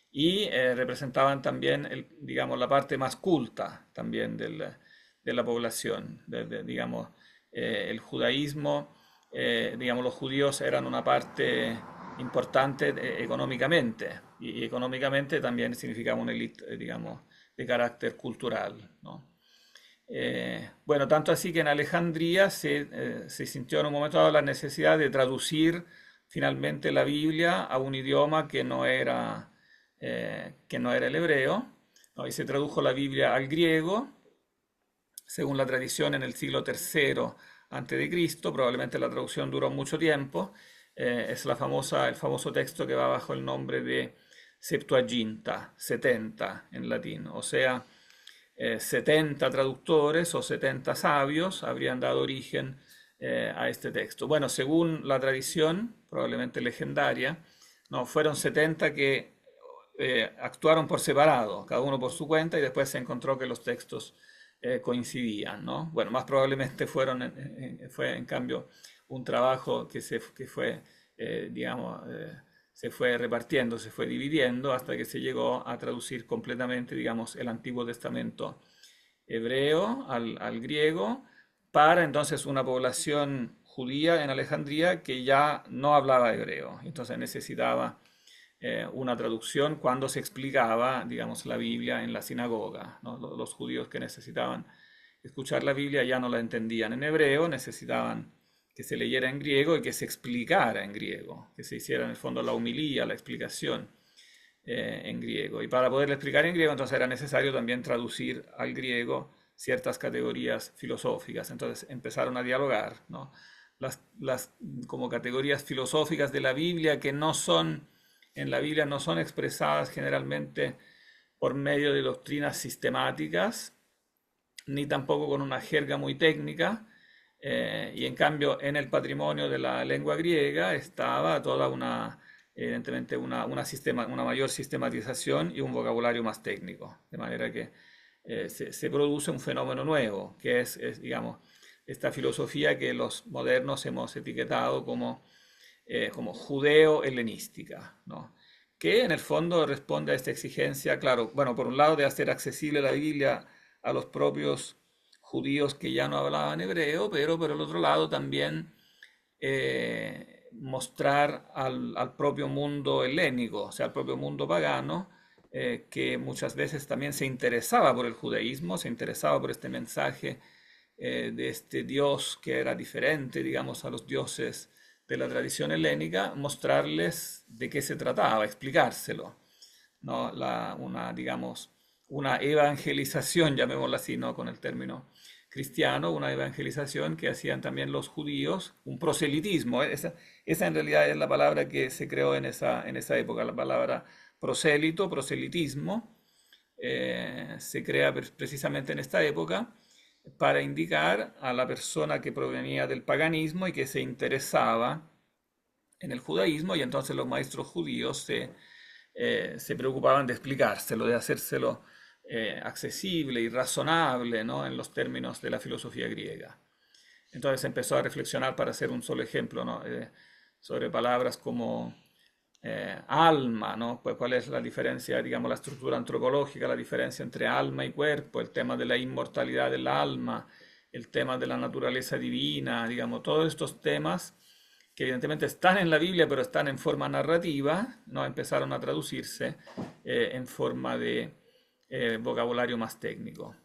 Y representaban también, digamos, la parte más culta también de la población. Digamos, el judaísmo, digamos, los judíos eran una parte importante económicamente, y económicamente también significaba una élite, digamos, de carácter cultural, ¿no? Bueno, tanto así que en Alejandría se sintió en un momento dado la necesidad de traducir finalmente la Biblia a un idioma que no era el hebreo, ¿no? Y se tradujo la Biblia al griego, según la tradición en el siglo III antes de Cristo. Probablemente la traducción duró mucho tiempo. Es el famoso texto que va bajo el nombre de Septuaginta, 70 en latín, o sea, 70 traductores o 70 sabios habrían dado origen a este texto. Bueno, según la tradición, probablemente legendaria, no, fueron 70 que actuaron por separado, cada uno por su cuenta, y después se encontró que los textos coincidían, ¿no? Bueno, más probablemente fue en cambio un trabajo que fue, digamos, se fue repartiendo, se fue dividiendo hasta que se llegó a traducir completamente, digamos, el Antiguo Testamento hebreo al griego para entonces una población judía en Alejandría que ya no hablaba hebreo. Entonces necesitaba una traducción cuando se explicaba, digamos, la Biblia en la sinagoga, ¿no? Los judíos que necesitaban escuchar la Biblia ya no la entendían en hebreo, necesitaban que se leyera en griego y que se explicara en griego, que se hiciera en el fondo la homilía, la explicación en griego. Y para poder explicar en griego, entonces era necesario también traducir al griego ciertas categorías filosóficas. Entonces empezaron a dialogar, ¿no? Las como categorías filosóficas de la Biblia que no son, en la Biblia no son expresadas generalmente por medio de doctrinas sistemáticas, ni tampoco con una jerga muy técnica, y en cambio en el patrimonio de la lengua griega estaba toda evidentemente una mayor sistematización y un vocabulario más técnico, de manera que se produce un fenómeno nuevo, que digamos, esta filosofía que los modernos hemos etiquetado como judeo-helenística, ¿no? Que en el fondo responde a esta exigencia, claro, bueno, por un lado de hacer accesible la Biblia a los propios judíos que ya no hablaban hebreo, pero por el otro lado también mostrar al propio mundo helénico, o sea, al propio mundo pagano, que muchas veces también se interesaba por el judaísmo, se interesaba por este mensaje de este Dios que era diferente, digamos, a los dioses de la tradición helénica, mostrarles de qué se trataba, explicárselo, ¿no? Digamos, una evangelización, llamémosla así, ¿no? Con el término cristiano, una evangelización que hacían también los judíos, un proselitismo. Esa en realidad es la palabra que se creó en esa época, la palabra prosélito, proselitismo, se crea precisamente en esta época para indicar a la persona que provenía del paganismo y que se interesaba en el judaísmo, y entonces los maestros judíos se preocupaban de explicárselo, de hacérselo accesible y razonable, ¿no? En los términos de la filosofía griega. Entonces empezó a reflexionar, para hacer un solo ejemplo, ¿no? Sobre palabras como alma, ¿no? Pues cuál es la diferencia, digamos, la estructura antropológica, la diferencia entre alma y cuerpo, el tema de la inmortalidad del alma, el tema de la naturaleza divina, digamos, todos estos temas que evidentemente están en la Biblia, pero están en forma narrativa, ¿no? Empezaron a traducirse en forma de vocabulario más técnico.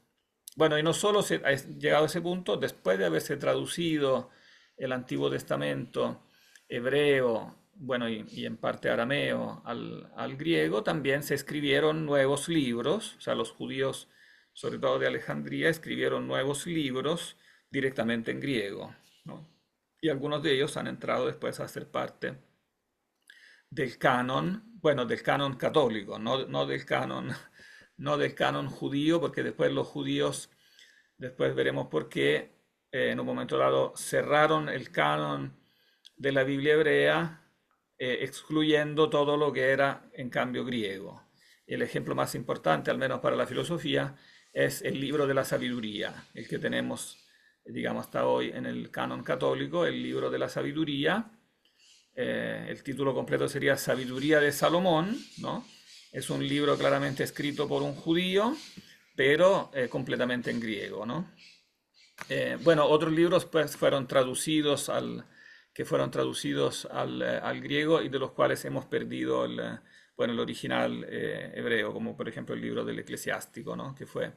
Bueno, y no solo se ha llegado a ese punto, después de haberse traducido el Antiguo Testamento hebreo, bueno, y en parte arameo al griego, también se escribieron nuevos libros, o sea, los judíos, sobre todo de Alejandría, escribieron nuevos libros directamente en griego, ¿no? Y algunos de ellos han entrado después a ser parte del canon, bueno, del canon católico, no del canon judío, porque después los judíos, después veremos por qué, en un momento dado cerraron el canon de la Biblia hebrea, excluyendo todo lo que era en cambio griego. El ejemplo más importante, al menos para la filosofía, es el libro de la sabiduría, el que tenemos, digamos, hasta hoy en el canon católico, el libro de la sabiduría. El título completo sería Sabiduría de Salomón, ¿no? Es un libro claramente escrito por un judío, pero completamente en griego, ¿no? Bueno, otros libros pues fueron traducidos al griego, y de los cuales hemos perdido el original hebreo, como por ejemplo el libro del Eclesiástico, ¿no? Que fue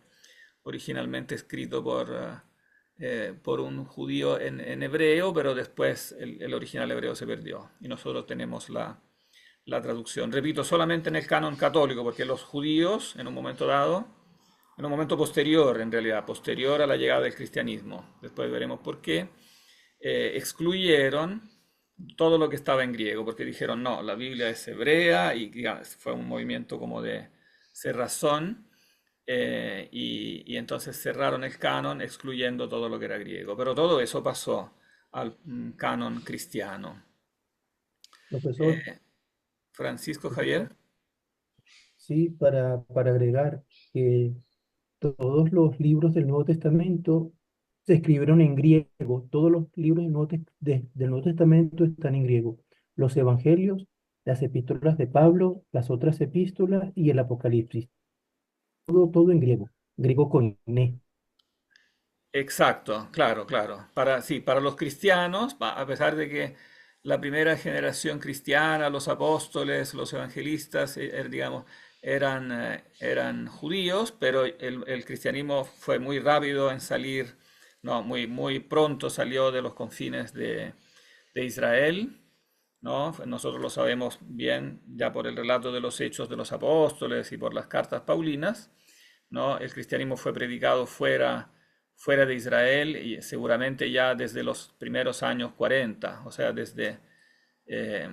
originalmente escrito por un judío en hebreo, pero después el original hebreo se perdió y nosotros tenemos la traducción. Repito, solamente en el canon católico, porque los judíos en un momento dado, en un momento posterior, en realidad, posterior a la llegada del cristianismo, después veremos por qué, excluyeron todo lo que estaba en griego, porque dijeron, no, la Biblia es hebrea, y digamos, fue un movimiento como de cerrazón, y entonces cerraron el canon excluyendo todo lo que era griego. Pero todo eso pasó al canon cristiano. Profesor, Eh, Francisco profesor, Javier. sí, para agregar que todos los libros del Nuevo Testamento se escribieron en griego. Todos los libros del Nuevo Testamento están en griego. Los evangelios, las epístolas de Pablo, las otras epístolas y el Apocalipsis. Todo en griego. Griego koiné. Exacto, claro, claro. Sí, para los cristianos, a pesar de que la primera generación cristiana, los apóstoles, los evangelistas, digamos, eran judíos, pero el cristianismo fue muy rápido en salir, no, muy pronto salió de los confines de Israel, ¿no? Nosotros lo sabemos bien ya por el relato de los hechos de los apóstoles y por las cartas paulinas, ¿no? El cristianismo fue predicado fuera de Israel y seguramente ya desde los primeros años 40, o sea, desde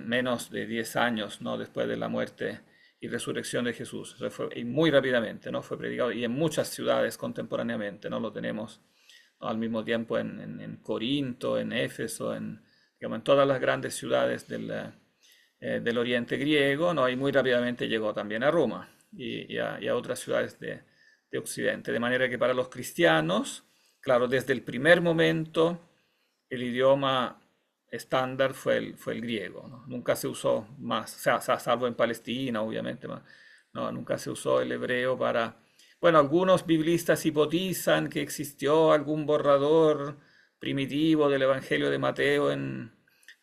menos de 10 años, ¿no? Después de la muerte y resurrección de Jesús. Y muy rápidamente, ¿no? Fue predicado y en muchas ciudades contemporáneamente, ¿no? Lo tenemos, ¿no? Al mismo tiempo en Corinto, en Éfeso, digamos, en todas las grandes ciudades del Oriente griego, ¿no? Y muy rápidamente llegó también a Roma y a otras ciudades de Occidente. De manera que para los cristianos, claro, desde el primer momento, el idioma estándar fue el griego, ¿no? Nunca se usó más, o sea, salvo en Palestina, obviamente, no, nunca se usó el hebreo para... Bueno, algunos biblistas hipotizan que existió algún borrador primitivo del Evangelio de Mateo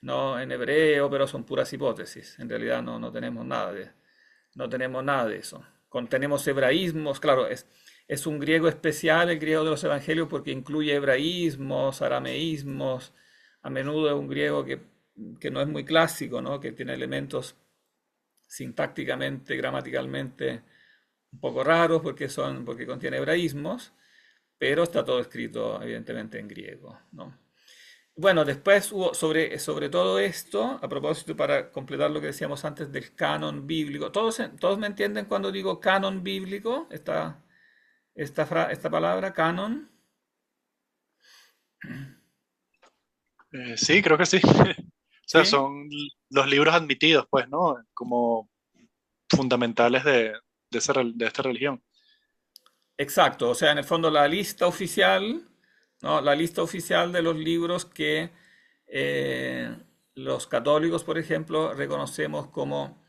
no, en hebreo, pero son puras hipótesis. En realidad no tenemos nada de eso. Tenemos hebraísmos, claro, es un griego especial el griego de los evangelios porque incluye hebraísmos, arameísmos, a menudo es un griego que no es muy clásico, ¿no? Que tiene elementos sintácticamente, gramaticalmente un poco raros porque contiene hebraísmos, pero está todo escrito evidentemente en griego, ¿no? Bueno, después hubo sobre todo esto, a propósito, para completar lo que decíamos antes del canon bíblico. ¿Todos me entienden cuando digo canon bíblico? Esta palabra, canon. Sí, creo que sí. O sea, ¿Sí? son los libros admitidos, pues, ¿no? Como fundamentales de esta religión. Exacto, o sea, en el fondo la lista oficial, ¿no? La lista oficial de los libros que eh, los católicos, por ejemplo, reconocemos como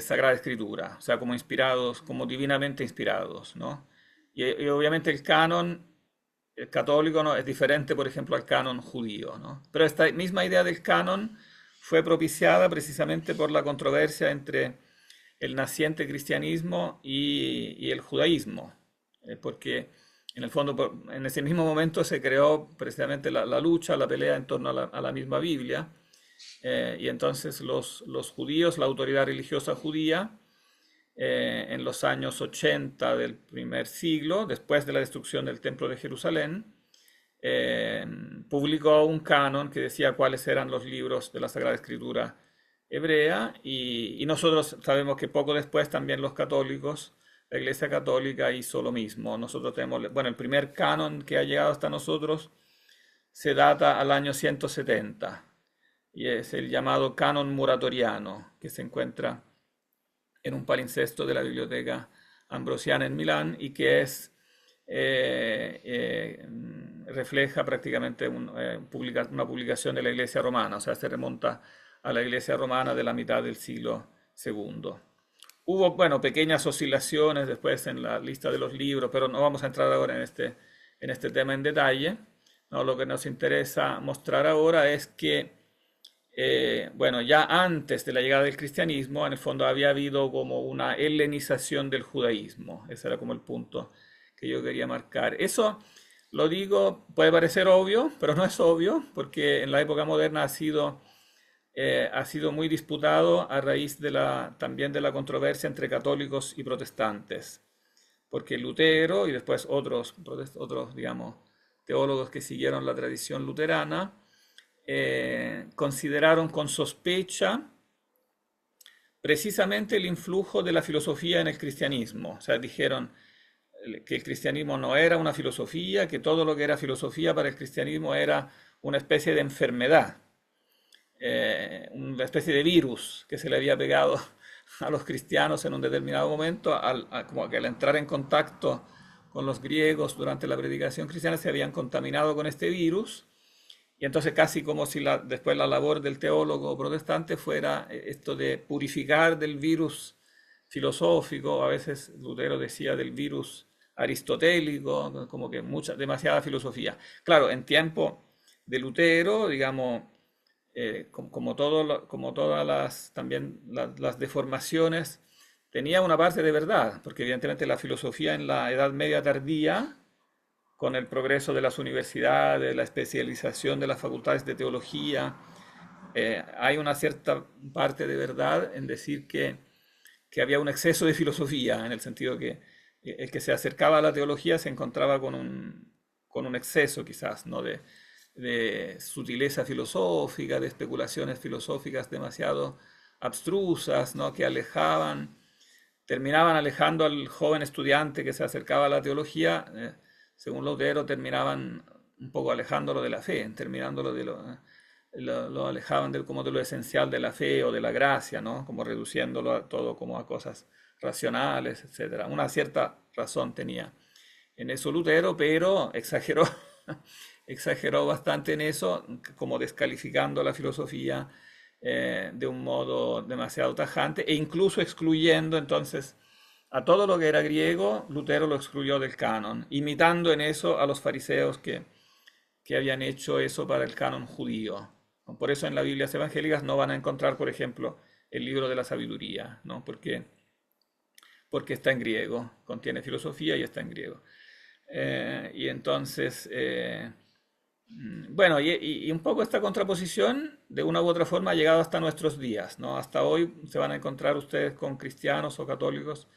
Sagrada Escritura, o sea, como inspirados, como divinamente inspirados, ¿no? Y obviamente el canon católico, ¿no? Es diferente, por ejemplo, al canon judío, ¿no? Pero esta misma idea del canon fue propiciada precisamente por la controversia entre el naciente cristianismo y el judaísmo, porque en el fondo en ese mismo momento se creó precisamente la lucha, la pelea en torno a la misma Biblia, y entonces los judíos, la autoridad religiosa judía, en los años 80 del primer siglo, después de la destrucción del Templo de Jerusalén, eh, publicó un canon que decía cuáles eran los libros de la Sagrada Escritura hebrea y nosotros sabemos que poco después también los católicos, la Iglesia Católica hizo lo mismo. Nosotros tenemos, bueno, el primer canon que ha llegado hasta nosotros se data al año 170 y es el llamado canon muratoriano que se encuentra en un palincesto de la Biblioteca Ambrosiana en Milán y que refleja prácticamente una publicación de la Iglesia Romana, o sea, se remonta a la Iglesia Romana de la mitad del siglo segundo. Hubo, bueno, pequeñas oscilaciones después en la lista de los libros, pero no vamos a entrar ahora en este tema en detalle, ¿no? Lo que nos interesa mostrar ahora es que bueno, ya antes de la llegada del cristianismo, en el fondo había habido como una helenización del judaísmo. Ese era como el punto que yo quería marcar. Eso lo digo, puede parecer obvio, pero no es obvio, porque en la época moderna ha sido muy disputado a raíz también de la controversia entre católicos y protestantes. Porque Lutero y después otros, digamos, teólogos que siguieron la tradición luterana, consideraron con sospecha precisamente el influjo de la filosofía en el cristianismo. O sea, dijeron, que el cristianismo no era una filosofía, que todo lo que era filosofía para el cristianismo era una especie de enfermedad, una especie de virus que se le había pegado a los cristianos en un determinado momento, como que al entrar en contacto con los griegos durante la predicación cristiana se habían contaminado con este virus, y entonces casi como si después la labor del teólogo protestante fuera esto de purificar del virus filosófico. A veces Lutero decía del virus aristotélico, como que demasiada filosofía. Claro, en tiempo de Lutero, digamos, como todas también las deformaciones, tenía una parte de verdad, porque evidentemente la filosofía en la Edad Media tardía, con el progreso de las universidades, la especialización de las facultades de teología, hay una cierta parte de verdad en decir que había un exceso de filosofía, en el sentido que el que se acercaba a la teología se encontraba con un exceso quizás, ¿no? de sutileza filosófica, de especulaciones filosóficas demasiado abstrusas, ¿no? Que terminaban alejando al joven estudiante que se acercaba a la teología, según Lutero, terminaban un poco alejándolo de la fe, terminándolo lo alejaban como de lo esencial de la fe o de la gracia, ¿no? Como reduciéndolo a todo como a cosas racionales, etcétera. Una cierta razón tenía en eso Lutero, pero exageró bastante en eso, como descalificando la filosofía de un modo demasiado tajante e incluso excluyendo entonces a todo lo que era griego. Lutero lo excluyó del canon, imitando en eso a los fariseos que habían hecho eso para el canon judío. Por eso en las Biblias evangélicas no van a encontrar, por ejemplo, el libro de la sabiduría, ¿no? Porque está en griego, contiene filosofía y está en griego. Y entonces, bueno, y un poco esta contraposición, de una u otra forma, ha llegado hasta nuestros días, ¿no? Hasta hoy se van a encontrar ustedes con cristianos o católicos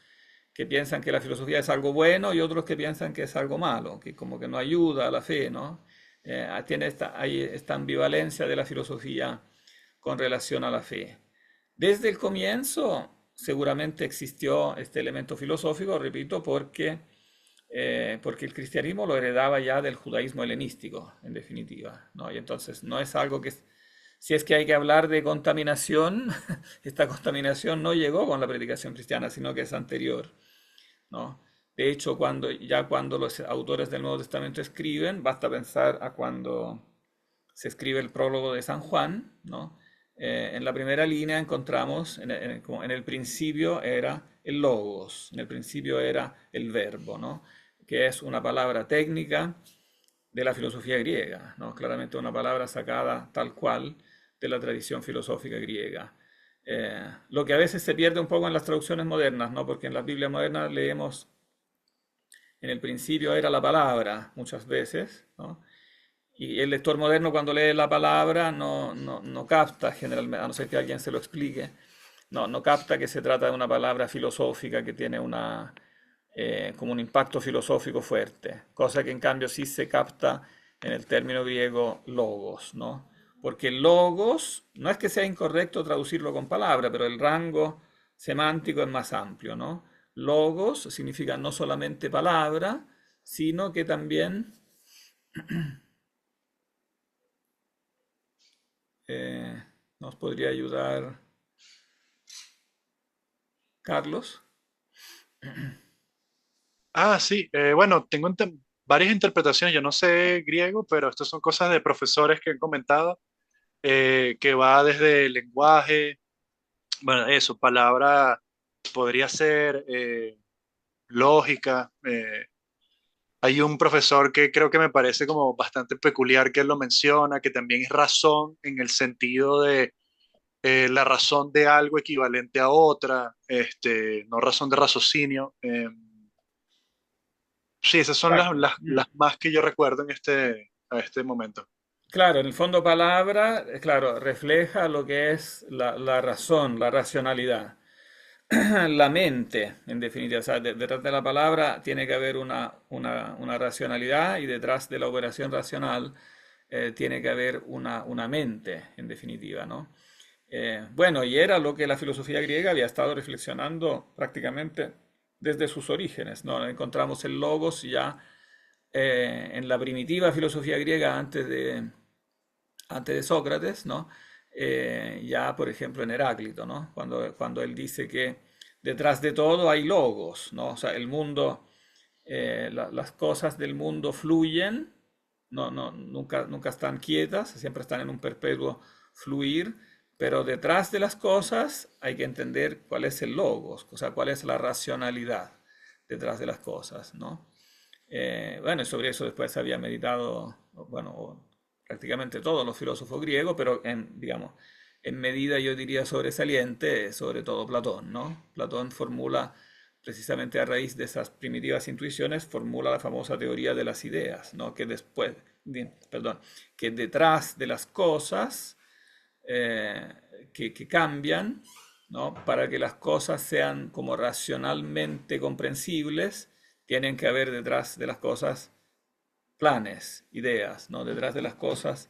que piensan que la filosofía es algo bueno y otros que piensan que es algo malo, que como que no ayuda a la fe, ¿no? Hay esta ambivalencia de la filosofía con relación a la fe. Desde el comienzo seguramente existió este elemento filosófico, repito, porque el cristianismo lo heredaba ya del judaísmo helenístico, en definitiva, ¿no? Y entonces no es algo si es que hay que hablar de contaminación, esta contaminación no llegó con la predicación cristiana, sino que es anterior, ¿no? De hecho, cuando los autores del Nuevo Testamento escriben, basta pensar a cuando se escribe el prólogo de San Juan, ¿no? En la primera línea encontramos, como en el principio era el logos, en el principio era el verbo, ¿no? Que es una palabra técnica de la filosofía griega, ¿no? Claramente una palabra sacada tal cual de la tradición filosófica griega. Lo que a veces se pierde un poco en las traducciones modernas, ¿no? Porque en las Biblias modernas leemos, en el principio era la palabra, muchas veces, ¿no? Y el lector moderno cuando lee la palabra no capta generalmente, a no ser que alguien se lo explique, no capta que se trata de una palabra filosófica que tiene como un impacto filosófico fuerte, cosa que en cambio sí se capta en el término griego logos, ¿no? Porque logos, no es que sea incorrecto traducirlo con palabra, pero el rango semántico es más amplio, ¿no? Logos significa no solamente palabra, sino que también nos podría ayudar Carlos. Sí, bueno, tengo varias interpretaciones. Yo no sé griego, pero estas son cosas de profesores que han comentado, que va desde el lenguaje, bueno, eso, palabra podría ser lógica. Hay un profesor que creo que me parece como bastante peculiar que él lo menciona, que también es razón en el sentido de la razón de algo equivalente a otra, no razón de raciocinio. Sí, esas son las más que yo recuerdo a este momento. Claro, en el fondo palabra, claro, refleja lo que es la razón, la racionalidad, la mente, en definitiva. O sea, detrás de la palabra tiene que haber una racionalidad, y detrás de la operación racional tiene que haber una mente, en definitiva, ¿no? Bueno, y era lo que la filosofía griega había estado reflexionando prácticamente desde sus orígenes, ¿no? Encontramos el logos ya en la primitiva filosofía griega antes de Sócrates, ¿no? Ya, por ejemplo, en Heráclito, ¿no? Cuando él dice que detrás de todo hay logos, ¿no? O sea, el mundo, las cosas del mundo fluyen, nunca están quietas, siempre están en un perpetuo fluir, pero detrás de las cosas hay que entender cuál es el logos, o sea, cuál es la racionalidad detrás de las cosas, ¿no? Bueno, y sobre eso después había meditado, bueno, prácticamente todos los filósofos griegos, pero digamos, en medida yo diría sobresaliente, sobre todo Platón, ¿no? Platón formula, precisamente a raíz de esas primitivas intuiciones, formula la famosa teoría de las ideas, ¿no? Perdón, que detrás de las cosas que cambian, ¿no? Para que las cosas sean como racionalmente comprensibles, tienen que haber detrás de las cosas planes, ideas, ¿no? Detrás de las cosas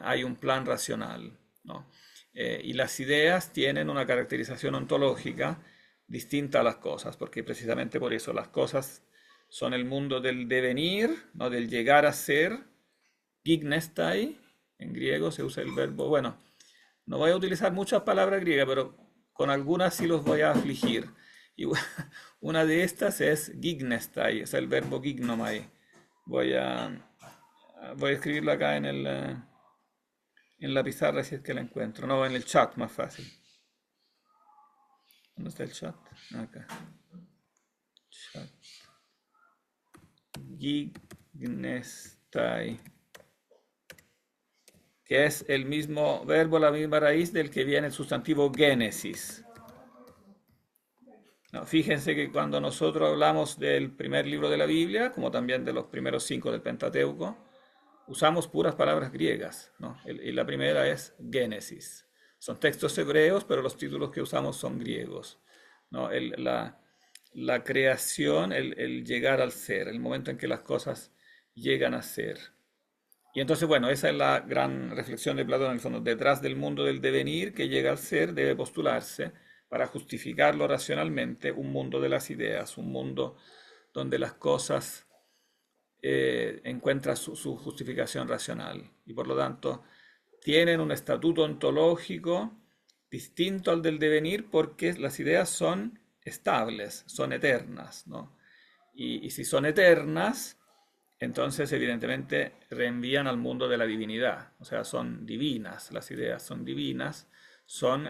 hay un plan racional, ¿no? Y las ideas tienen una caracterización ontológica distinta a las cosas, porque precisamente por eso las cosas son el mundo del devenir, ¿no? Del llegar a ser, gignestai, en griego se usa el verbo, bueno, no voy a utilizar muchas palabras griegas, pero con algunas sí los voy a afligir. Y una de estas es gignestai, es el verbo gignomai. Voy a escribirlo acá en la pizarra si es que la encuentro. No, en el chat, más fácil. ¿Dónde está el chat? Acá. Chat. Gignestai. Que es el mismo verbo, la misma raíz del que viene el sustantivo génesis. No, fíjense que cuando nosotros hablamos del primer libro de la Biblia, como también de los primeros 5 del Pentateuco, usamos puras palabras griegas, ¿no? Y la primera es Génesis. Son textos hebreos, pero los títulos que usamos son griegos, ¿no? La creación, el llegar al ser, el momento en que las cosas llegan a ser. Y entonces, bueno, esa es la gran reflexión de Platón, en el fondo. Detrás del mundo del devenir que llega al ser debe postularse, para justificarlo racionalmente, un mundo de las ideas, un mundo donde las cosas encuentran su justificación racional y por lo tanto tienen un estatuto ontológico distinto al del devenir porque las ideas son estables, son eternas, ¿no? Y si son eternas, entonces evidentemente reenvían al mundo de la divinidad, o sea, son divinas, las ideas son divinas,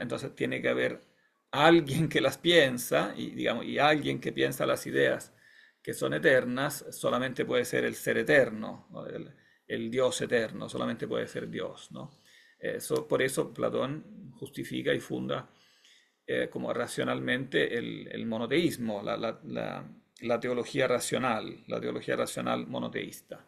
entonces tiene que haber alguien que las piensa, y alguien que piensa las ideas que son eternas, solamente puede ser el ser eterno, ¿no? El Dios eterno, solamente puede ser Dios, ¿no? Por eso Platón justifica y funda como racionalmente el monoteísmo, la teología racional monoteísta.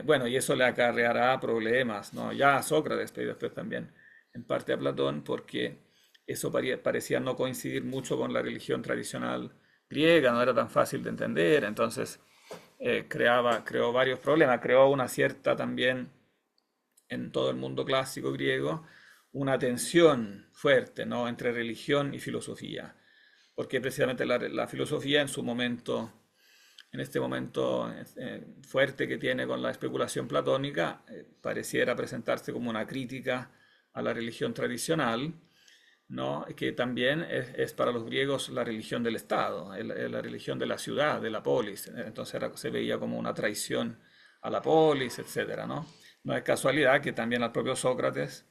Bueno, y eso le acarreará problemas, ¿no? Ya a Sócrates, pero después también en parte a Platón, porque eso parecía no coincidir mucho con la religión tradicional griega, no era tan fácil de entender, entonces creó varios problemas, creó una cierta también en todo el mundo clásico griego, una tensión fuerte, ¿no? Entre religión y filosofía, porque precisamente la filosofía en este momento fuerte que tiene con la especulación platónica, pareciera presentarse como una crítica a la religión tradicional, ¿no? Que también es para los griegos la religión del Estado, la religión de la ciudad, de la polis. Entonces se veía como una traición a la polis, etcétera, ¿no? No es casualidad que también al propio Sócrates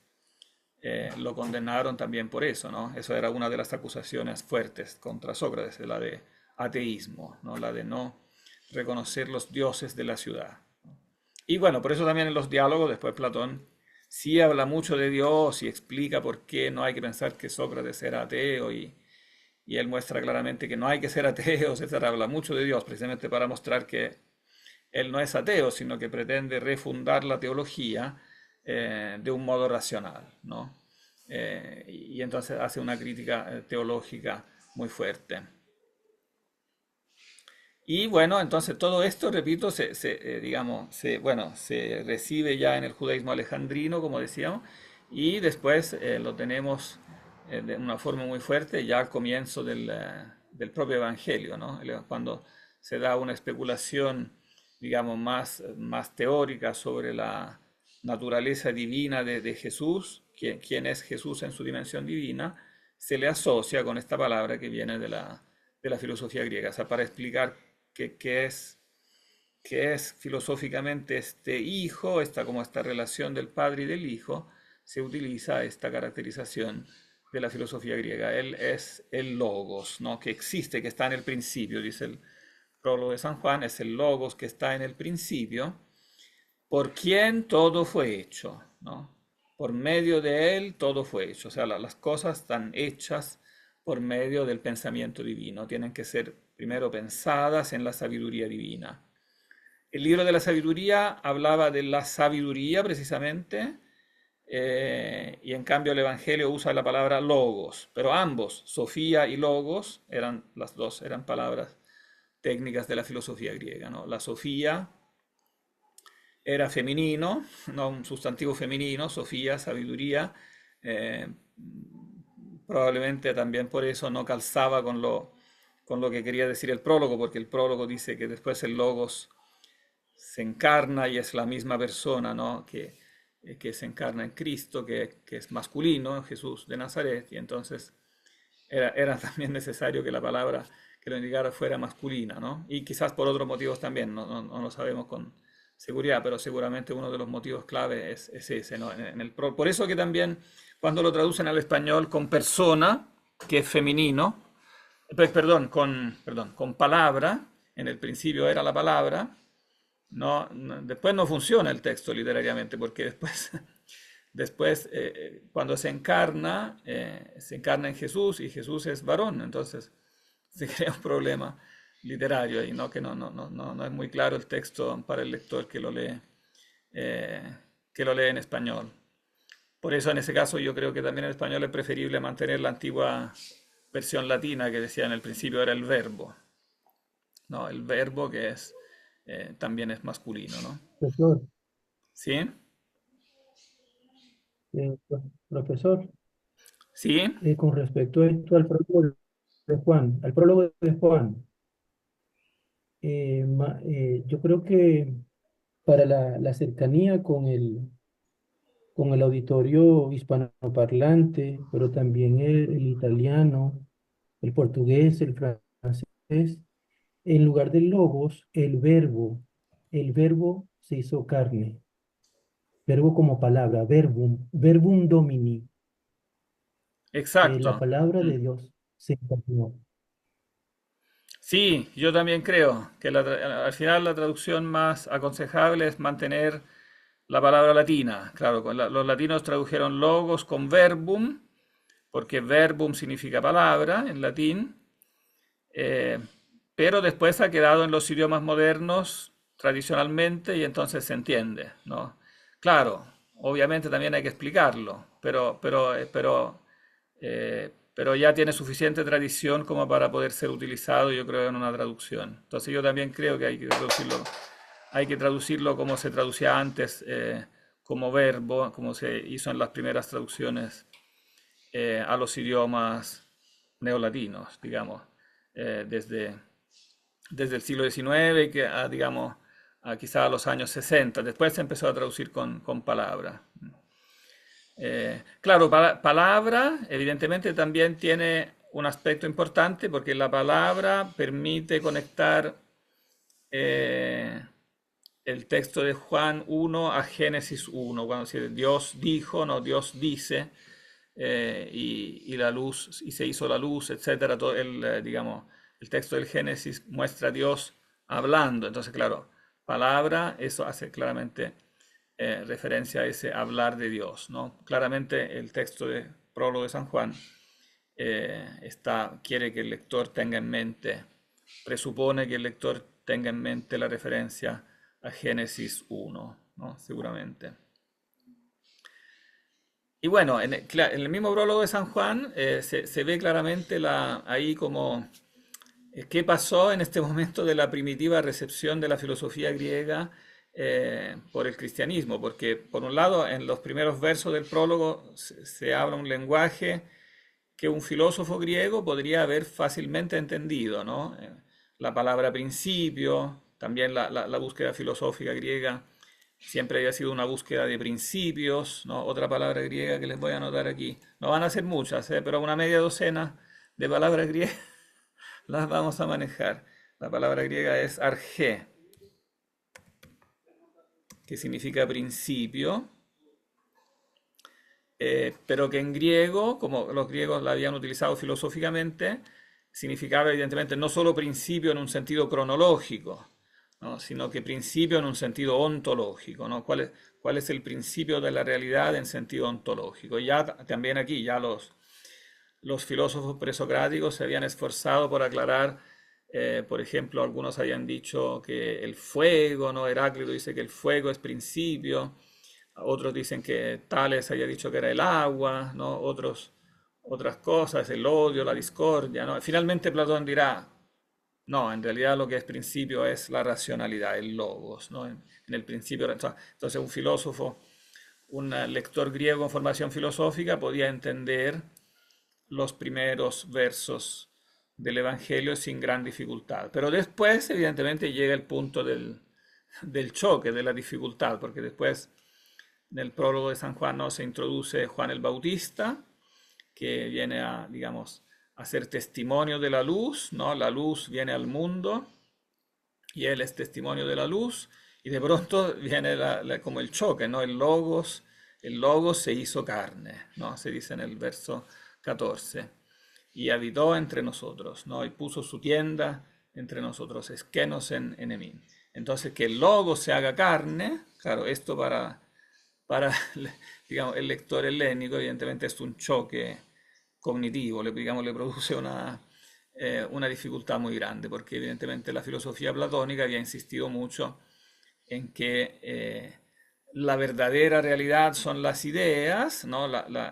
lo condenaron también por eso, ¿no? Eso era una de las acusaciones fuertes contra Sócrates, la de ateísmo, ¿no? La de no reconocer los dioses de la ciudad. Y bueno, por eso también en los diálogos después Platón sí habla mucho de Dios y explica por qué no hay que pensar que Sócrates era ateo y él muestra claramente que no hay que ser ateos, etcétera. Habla mucho de Dios precisamente para mostrar que él no es ateo, sino que pretende refundar la teología de un modo racional, ¿no? Y entonces hace una crítica teológica muy fuerte. Y bueno, entonces todo esto, repito, bueno, se recibe ya en el judaísmo alejandrino, como decíamos, y después lo tenemos de una forma muy fuerte ya al comienzo del del propio Evangelio, ¿no? Cuando se da una especulación, digamos, más teórica sobre la naturaleza divina de Jesús, quién es Jesús en su dimensión divina, se le asocia con esta palabra que viene de la filosofía griega, o sea, para explicar qué es filosóficamente este hijo, como esta relación del padre y del hijo, se utiliza esta caracterización de la filosofía griega. Él es el logos, ¿no? Que existe, que está en el principio, dice el prólogo de San Juan, es el logos que está en el principio, por quien todo fue hecho, ¿no? Por medio de él todo fue hecho. O sea, las cosas están hechas por medio del pensamiento divino. Tienen que ser primero pensadas en la sabiduría divina. El libro de la sabiduría hablaba de la sabiduría precisamente, y en cambio el Evangelio usa la palabra logos, pero ambos, Sofía y logos, las dos eran palabras técnicas de la filosofía griega, ¿no? La Sofía era femenino, no un sustantivo femenino, Sofía, sabiduría, eh, probablemente también por eso no calzaba con lo que quería decir el prólogo, porque el prólogo dice que después el logos se encarna y es la misma persona, ¿no? que se encarna en Cristo, que es masculino, Jesús de Nazaret, y entonces era también necesario que la palabra que lo indicara fuera masculina, ¿no? Y quizás por otros motivos también, no lo sabemos con seguridad, pero seguramente uno de los motivos clave es ese, ¿no? Por eso que también cuando lo traducen al español con persona, que es femenino, con palabra, en el principio era la palabra, después no funciona el texto literariamente, porque después cuando se encarna en Jesús y Jesús es varón, entonces se crea un problema literario ahí, ¿no? Que no es muy claro el texto para el lector que lo lee en español. Por eso en ese caso yo creo que también en español es preferible mantener la antigua versión latina que decía en el principio era el verbo, ¿no? El verbo que también es masculino, ¿no? Profesor, ¿Sí? profesor, ¿Sí? con respecto a esto al prólogo de Juan, yo creo que para la cercanía con el auditorio hispanoparlante, pero también el italiano, el portugués, el francés, en lugar del logos, el verbo se hizo carne, verbo como palabra, verbum domini, la Exacto. palabra Mm. de Dios se encarnó. Sí, yo también creo que al final la traducción más aconsejable es mantener la palabra latina. Claro, los latinos tradujeron logos con verbum, porque verbum significa palabra en latín, eh, pero después ha quedado en los idiomas modernos tradicionalmente y entonces se entiende, ¿no? Claro, obviamente también hay que explicarlo, pero ya tiene suficiente tradición como para poder ser utilizado, yo creo, en una traducción. Entonces yo también creo que hay que traducirlo como se traducía antes, como verbo, como se hizo en las primeras traducciones a los idiomas neolatinos, digamos, desde el siglo XIX y digamos, quizá a los años 60. Después se empezó a traducir con palabra. Claro, palabra evidentemente también tiene un aspecto importante porque la palabra permite conectar el texto de Juan 1 a Génesis 1, cuando dice Dios dijo, no Dios dice, y la luz, y se hizo la luz, etcétera. Todo digamos, el texto del Génesis muestra a Dios hablando. Entonces, claro, palabra, eso hace claramente referencia a ese hablar de Dios, ¿no? Claramente el texto de prólogo de San Juan quiere que el lector tenga en mente, presupone que el lector tenga en mente la referencia a Génesis 1, ¿no? Seguramente. Y bueno, en el mismo prólogo de San Juan se ve claramente ahí como qué pasó en este momento de la primitiva recepción de la filosofía griega por el cristianismo, porque por un lado en los primeros versos del prólogo se habla un lenguaje que un filósofo griego podría haber fácilmente entendido, ¿no? La palabra principio, también la búsqueda filosófica griega siempre había sido una búsqueda de principios, ¿no? Otra palabra griega que les voy a anotar aquí. No van a ser muchas, pero una media docena de palabras griegas las vamos a manejar. La palabra griega es arché, que significa principio, pero que en griego, como los griegos la habían utilizado filosóficamente, significaba evidentemente no solo principio en un sentido cronológico, ¿no? Sino que principio en un sentido ontológico, ¿no? ¿Cuál es el principio de la realidad en sentido ontológico? Ya también aquí, ya los filósofos presocráticos se habían esforzado por aclarar, por ejemplo, algunos habían dicho que el fuego, ¿no? Heráclito dice que el fuego es principio, otros dicen que Tales había dicho que era el agua, ¿no? Otras cosas, el odio, la discordia, ¿no? Finalmente Platón dirá, no, en realidad lo que es principio es la racionalidad, el logos, ¿no? En el principio, entonces un filósofo, un lector griego con formación filosófica podía entender los primeros versos del Evangelio sin gran dificultad. Pero después, evidentemente, llega el punto del choque, de la dificultad, porque después, en el prólogo de San Juan, ¿no? Se introduce Juan el Bautista, que viene a, digamos, a ser testimonio de la luz, ¿no? La luz viene al mundo y él es testimonio de la luz, y de pronto viene como el choque, ¿no? El logos se hizo carne, ¿no? Se dice en el verso 14, y habitó entre nosotros, ¿no? Y puso su tienda entre nosotros, esquenos en enemín. Entonces, que el logos se haga carne, claro, esto para digamos, el lector helénico, evidentemente es un choque cognitivo, digamos, le produce una dificultad muy grande, porque evidentemente la filosofía platónica había insistido mucho en que la verdadera realidad son las ideas, ¿no?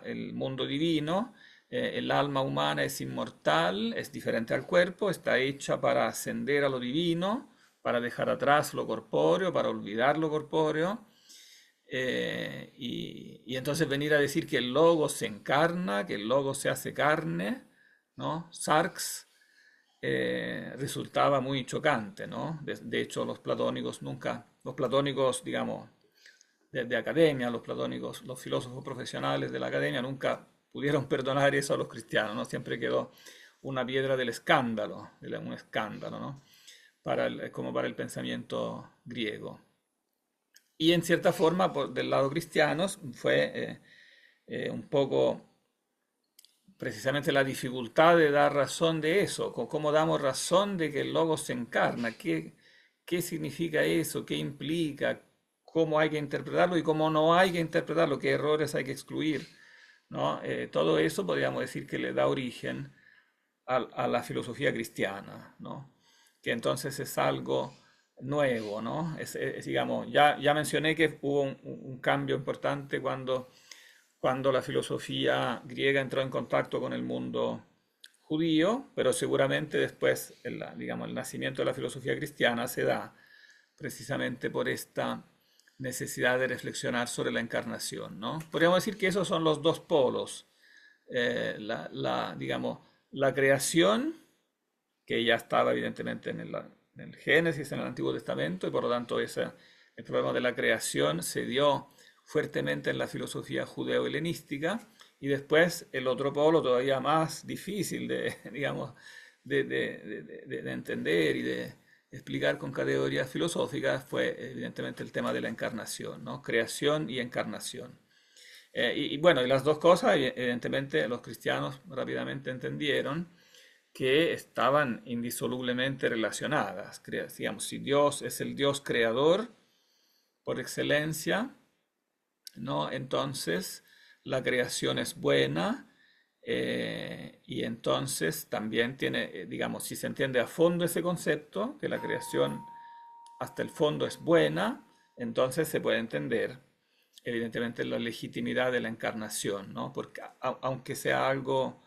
El mundo divino, el alma humana es inmortal, es diferente al cuerpo, está hecha para ascender a lo divino, para dejar atrás lo corpóreo, para olvidar lo corpóreo. Y entonces venir a decir que el logo se encarna, que el logo se hace carne, ¿no? Sarx, resultaba muy chocante, ¿no? De hecho, los platónicos, digamos, de academia, los filósofos profesionales de la academia nunca pudieron perdonar eso a los cristianos, ¿no? Siempre quedó una piedra del escándalo, un escándalo, ¿no? Como para el pensamiento griego. Y en cierta forma, del lado cristiano, fue un poco precisamente la dificultad de dar razón de eso. ¿Cómo damos razón de que el Logos se encarna? ¿Qué significa eso? ¿Qué implica? ¿Cómo hay que interpretarlo y cómo no hay que interpretarlo? ¿Qué errores hay que excluir? ¿No? Todo eso podríamos decir que le da origen a la filosofía cristiana, ¿no? Que entonces es algo nuevo, ¿no? Digamos, ya mencioné que hubo un cambio importante cuando la filosofía griega entró en contacto con el mundo judío, pero seguramente después, digamos, el nacimiento de la filosofía cristiana se da precisamente por esta necesidad de reflexionar sobre la encarnación, ¿no? Podríamos decir que esos son los dos polos, digamos, la creación, que ya estaba evidentemente en el Génesis, en el Antiguo Testamento, y por lo tanto el problema de la creación se dio fuertemente en la filosofía judeo-helenística, y después el otro polo todavía más difícil digamos, de entender y de explicar con categorías filosóficas fue evidentemente el tema de la encarnación, ¿no? Creación y encarnación. Bueno, y las dos cosas, evidentemente, los cristianos rápidamente entendieron que estaban indisolublemente relacionadas. Digamos, si Dios es el Dios creador por excelencia, ¿no? Entonces la creación es buena, y entonces también tiene, digamos, si se entiende a fondo ese concepto, que la creación hasta el fondo es buena, entonces se puede entender evidentemente la legitimidad de la encarnación, ¿no? Porque aunque sea algo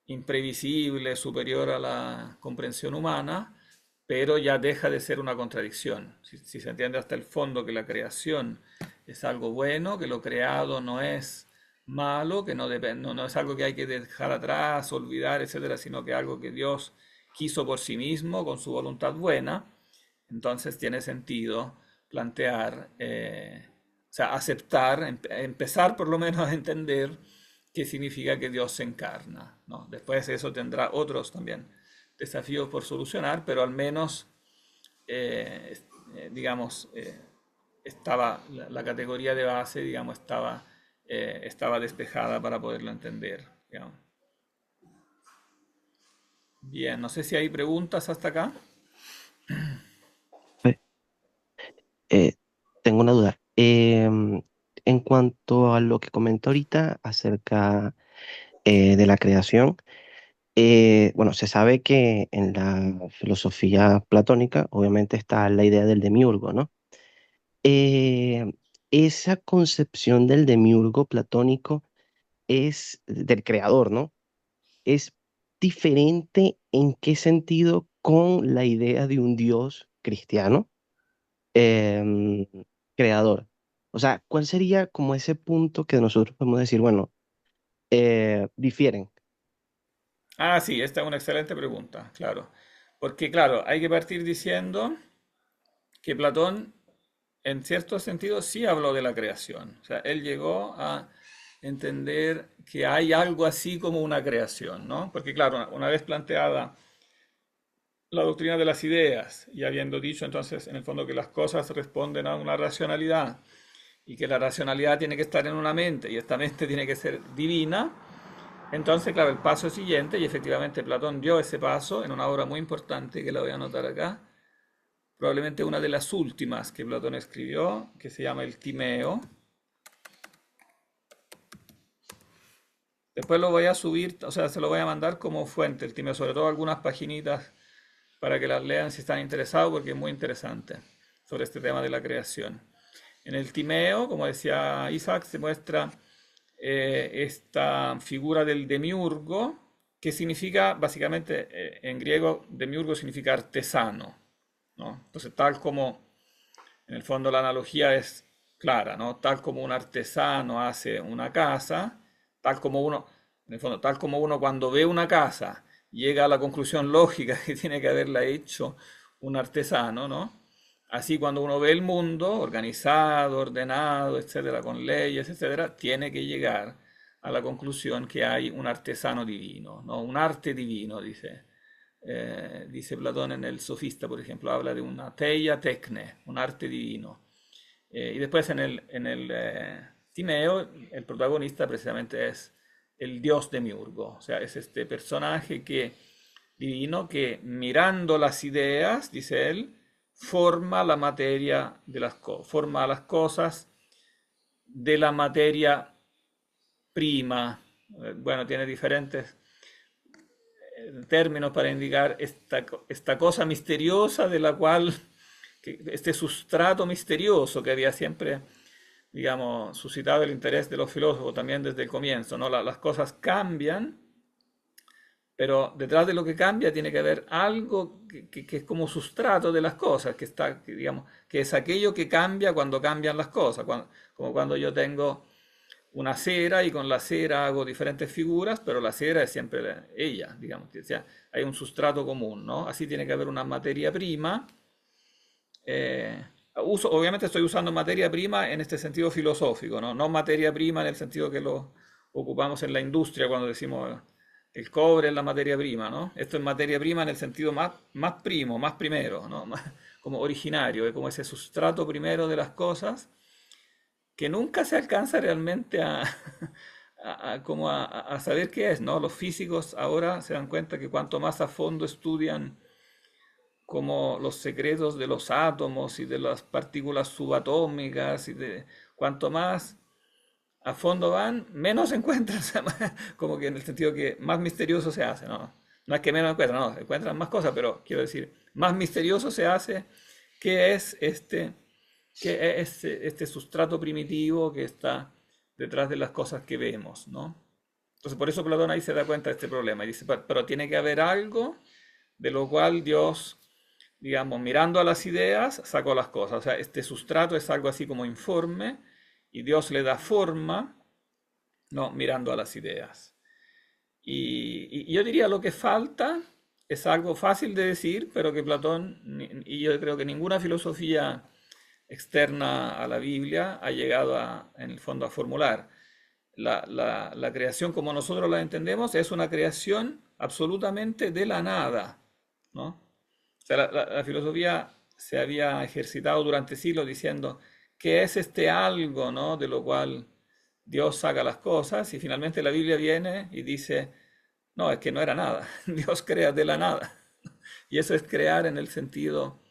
imprevisible, superior a la comprensión humana, pero ya deja de ser una contradicción. Si se entiende hasta el fondo que la creación es algo bueno, que lo creado no es malo, que no depende, no es algo que hay que dejar atrás, olvidar, etcétera, sino que algo que Dios quiso por sí mismo, con su voluntad buena. Entonces tiene sentido plantear, o sea, aceptar, empezar por lo menos a entender qué significa que Dios se encarna, ¿no? Después eso tendrá otros también desafíos por solucionar, pero al menos, eh, digamos, estaba la categoría de base, digamos, estaba despejada para poderlo entender, digamos. Bien, no sé si hay preguntas hasta acá. Pe- eh, Tengo una duda. En cuanto a lo que comentó ahorita acerca de la creación, bueno, se sabe que en la filosofía platónica obviamente está la idea del demiurgo, ¿no? Eh, Esa concepción del demiurgo platónico es del creador, ¿no? Es diferente en qué sentido con la idea de un Dios cristiano em, creador. O sea, ¿cuál sería como ese punto que nosotros podemos decir, bueno, difieren? Ah, sí, esta es una excelente pregunta, claro. Porque, claro, hay que partir diciendo que Platón, en cierto sentido, sí habló de la creación. O sea, él llegó a entender que hay algo así como una creación, ¿no? Porque, claro, una vez planteada la doctrina de las ideas y habiendo dicho entonces, en el fondo, que las cosas responden a una racionalidad y que la racionalidad tiene que estar en una mente y esta mente tiene que ser divina, entonces, claro, el paso siguiente, y efectivamente Platón dio ese paso en una obra muy importante que la voy a anotar acá, probablemente una de las últimas que Platón escribió, que se llama el Timeo. Después lo voy a subir, o sea, se lo voy a mandar como fuente, el Timeo, sobre todo algunas paginitas para que las lean si están interesados, porque es muy interesante sobre este tema de la creación. En el Timeo, como decía Isaac, se muestra esta figura del demiurgo, que significa, básicamente, en griego, demiurgo significa artesano, ¿no? Entonces, tal como, en el fondo, la analogía es clara, ¿no? Tal como un artesano hace una casa, tal como uno, en el fondo, tal como uno cuando ve una casa llega a la conclusión lógica que tiene que haberla hecho un artesano, ¿no? Así cuando uno ve el mundo organizado, ordenado, etcétera, con leyes, etcétera, tiene que llegar a la conclusión que hay un artesano divino, ¿no? Un arte divino, dice Platón en el Sofista, por ejemplo, habla de una teia tecne, un arte divino. Y después en el Timeo, el protagonista precisamente es el dios Demiurgo, o sea, es este personaje divino que mirando las ideas, dice él, forma la materia de forma las cosas de la materia prima. Bueno, tiene diferentes términos para indicar esta cosa misteriosa de la cual, este sustrato misterioso que había siempre, digamos, suscitado el interés de los filósofos también desde el comienzo, ¿no? Las cosas cambian, pero detrás de lo que cambia tiene que haber algo que es como sustrato de las cosas, digamos, que es aquello que cambia cuando cambian las cosas, como cuando yo tengo una cera y con la cera hago diferentes figuras, pero la cera es siempre ella, digamos, o sea, hay un sustrato común, ¿no? Así tiene que haber una materia prima. Obviamente estoy usando materia prima en este sentido filosófico, ¿no? No materia prima en el sentido que lo ocupamos en la industria cuando decimos el cobre es la materia prima, ¿no? Esto es materia prima en el sentido más primo, más primero, ¿no? Como originario, como ese sustrato primero de las cosas que nunca se alcanza realmente a saber qué es, ¿no? Los físicos ahora se dan cuenta que cuanto más a fondo estudian como los secretos de los átomos y de las partículas subatómicas cuanto más a fondo van, menos se encuentran, o sea, como que en el sentido que más misterioso se hace, ¿no? No es que menos encuentran, no, encuentran más cosas, pero quiero decir, más misterioso se hace qué es este sustrato primitivo que está detrás de las cosas que vemos, ¿no? Entonces, por eso Platón ahí se da cuenta de este problema y dice, pero tiene que haber algo de lo cual Dios, digamos, mirando a las ideas, sacó las cosas. O sea, este sustrato es algo así como informe y Dios le da forma ¿no? Mirando a las ideas. Y yo diría lo que falta es algo fácil de decir, pero que Platón, y yo creo que ninguna filosofía externa a la Biblia ha llegado en el fondo a formular. La creación como nosotros la entendemos es una creación absolutamente de la nada, ¿no? O sea, la filosofía se había ejercitado durante siglos diciendo qué es este algo, ¿no? De lo cual Dios saca las cosas, y finalmente la Biblia viene y dice, no, es que no era nada, Dios crea de la nada. Y eso es crear en el sentido,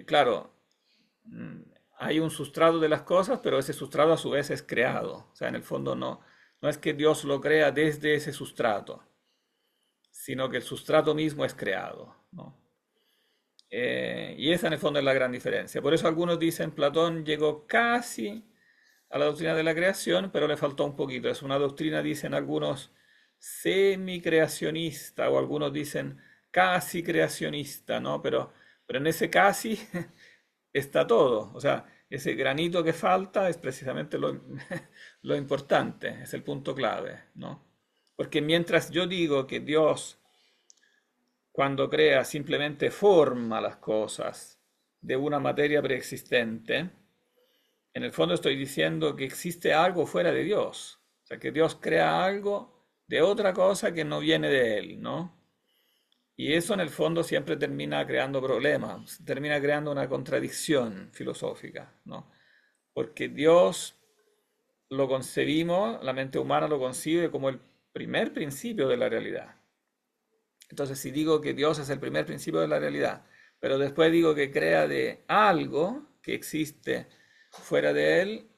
claro, mm, hay un sustrato de las cosas, pero ese sustrato a su vez es creado. O sea, en el fondo no es que Dios lo crea desde ese sustrato, sino que el sustrato mismo es creado, ¿no? Y esa en el fondo es la gran diferencia. Por eso algunos dicen Platón llegó casi a la doctrina de la creación, pero le faltó un poquito. Es una doctrina, dicen algunos, semicreacionista, o algunos dicen casi creacionista, ¿no? Pero en ese casi está todo. O sea, ese granito que falta es precisamente lo importante, es el punto clave, ¿no? Porque mientras yo digo que Dios, cuando crea, simplemente forma las cosas de una materia preexistente, en el fondo estoy diciendo que existe algo fuera de Dios. O sea, que Dios crea algo de otra cosa que no viene de Él, ¿no? Y eso en el fondo siempre termina creando problemas, termina creando una contradicción filosófica, ¿no? Porque Dios lo concebimos, la mente humana lo concibe como el primer principio de la realidad. Entonces, si digo que Dios es el primer principio de la realidad, pero después digo que crea de algo que existe fuera de él,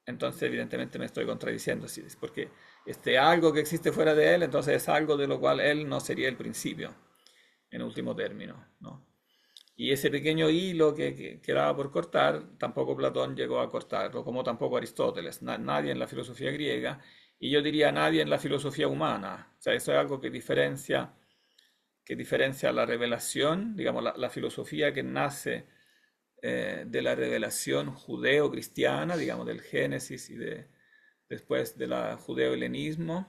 entonces evidentemente me estoy contradiciendo, sí, porque este algo que existe fuera de él, entonces es algo de lo cual él no sería el principio, en último término, ¿no? Y ese pequeño hilo que quedaba por cortar, tampoco Platón llegó a cortarlo, como tampoco Aristóteles, nadie en la filosofía griega, y yo diría nadie en la filosofía humana. O sea, eso es algo que diferencia la revelación, digamos, la filosofía que nace de la revelación judeo-cristiana, digamos, del Génesis y después de la judeo-helenismo.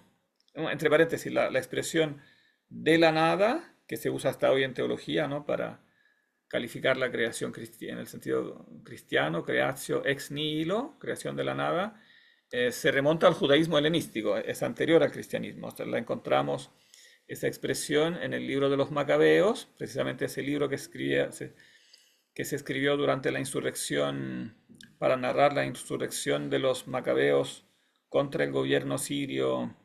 Entre paréntesis, la expresión de la nada, que se usa hasta hoy en teología, ¿no? Para calificar la creación cristiana, en el sentido cristiano, creatio ex nihilo, creación de la nada, se remonta al judaísmo helenístico, es anterior al cristianismo. O sea, la encontramos esa expresión en el libro de los Macabeos, precisamente ese libro que se escribió durante la insurrección, para narrar la insurrección de los Macabeos contra el gobierno sirio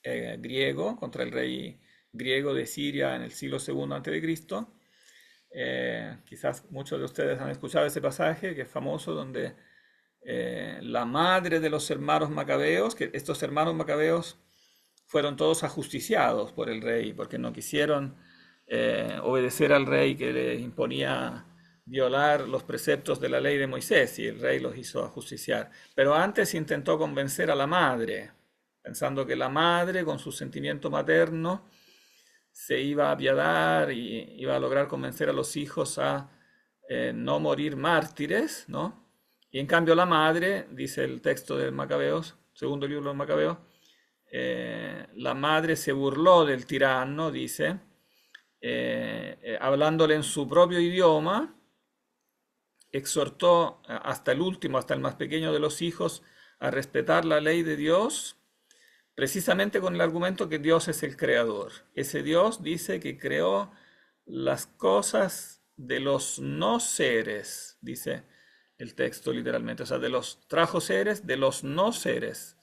griego, contra el rey griego de Siria en el siglo II a.C. Quizás muchos de ustedes han escuchado ese pasaje que es famoso, donde la madre de los hermanos macabeos, que estos hermanos macabeos fueron todos ajusticiados por el rey porque no quisieron obedecer al rey, que les imponía violar los preceptos de la ley de Moisés, y el rey los hizo ajusticiar. Pero antes intentó convencer a la madre, pensando que la madre, con su sentimiento materno, se iba a apiadar y iba a lograr convencer a los hijos a no morir mártires, ¿no? Y en cambio la madre, dice el texto de Macabeos, segundo libro de los Macabeos, la madre se burló del tirano, dice, hablándole en su propio idioma, exhortó hasta el último, hasta el más pequeño de los hijos, a respetar la ley de Dios, precisamente con el argumento que Dios es el creador. Ese Dios dice que creó las cosas de los no seres, dice el texto literalmente, o sea, trajo seres de los no seres.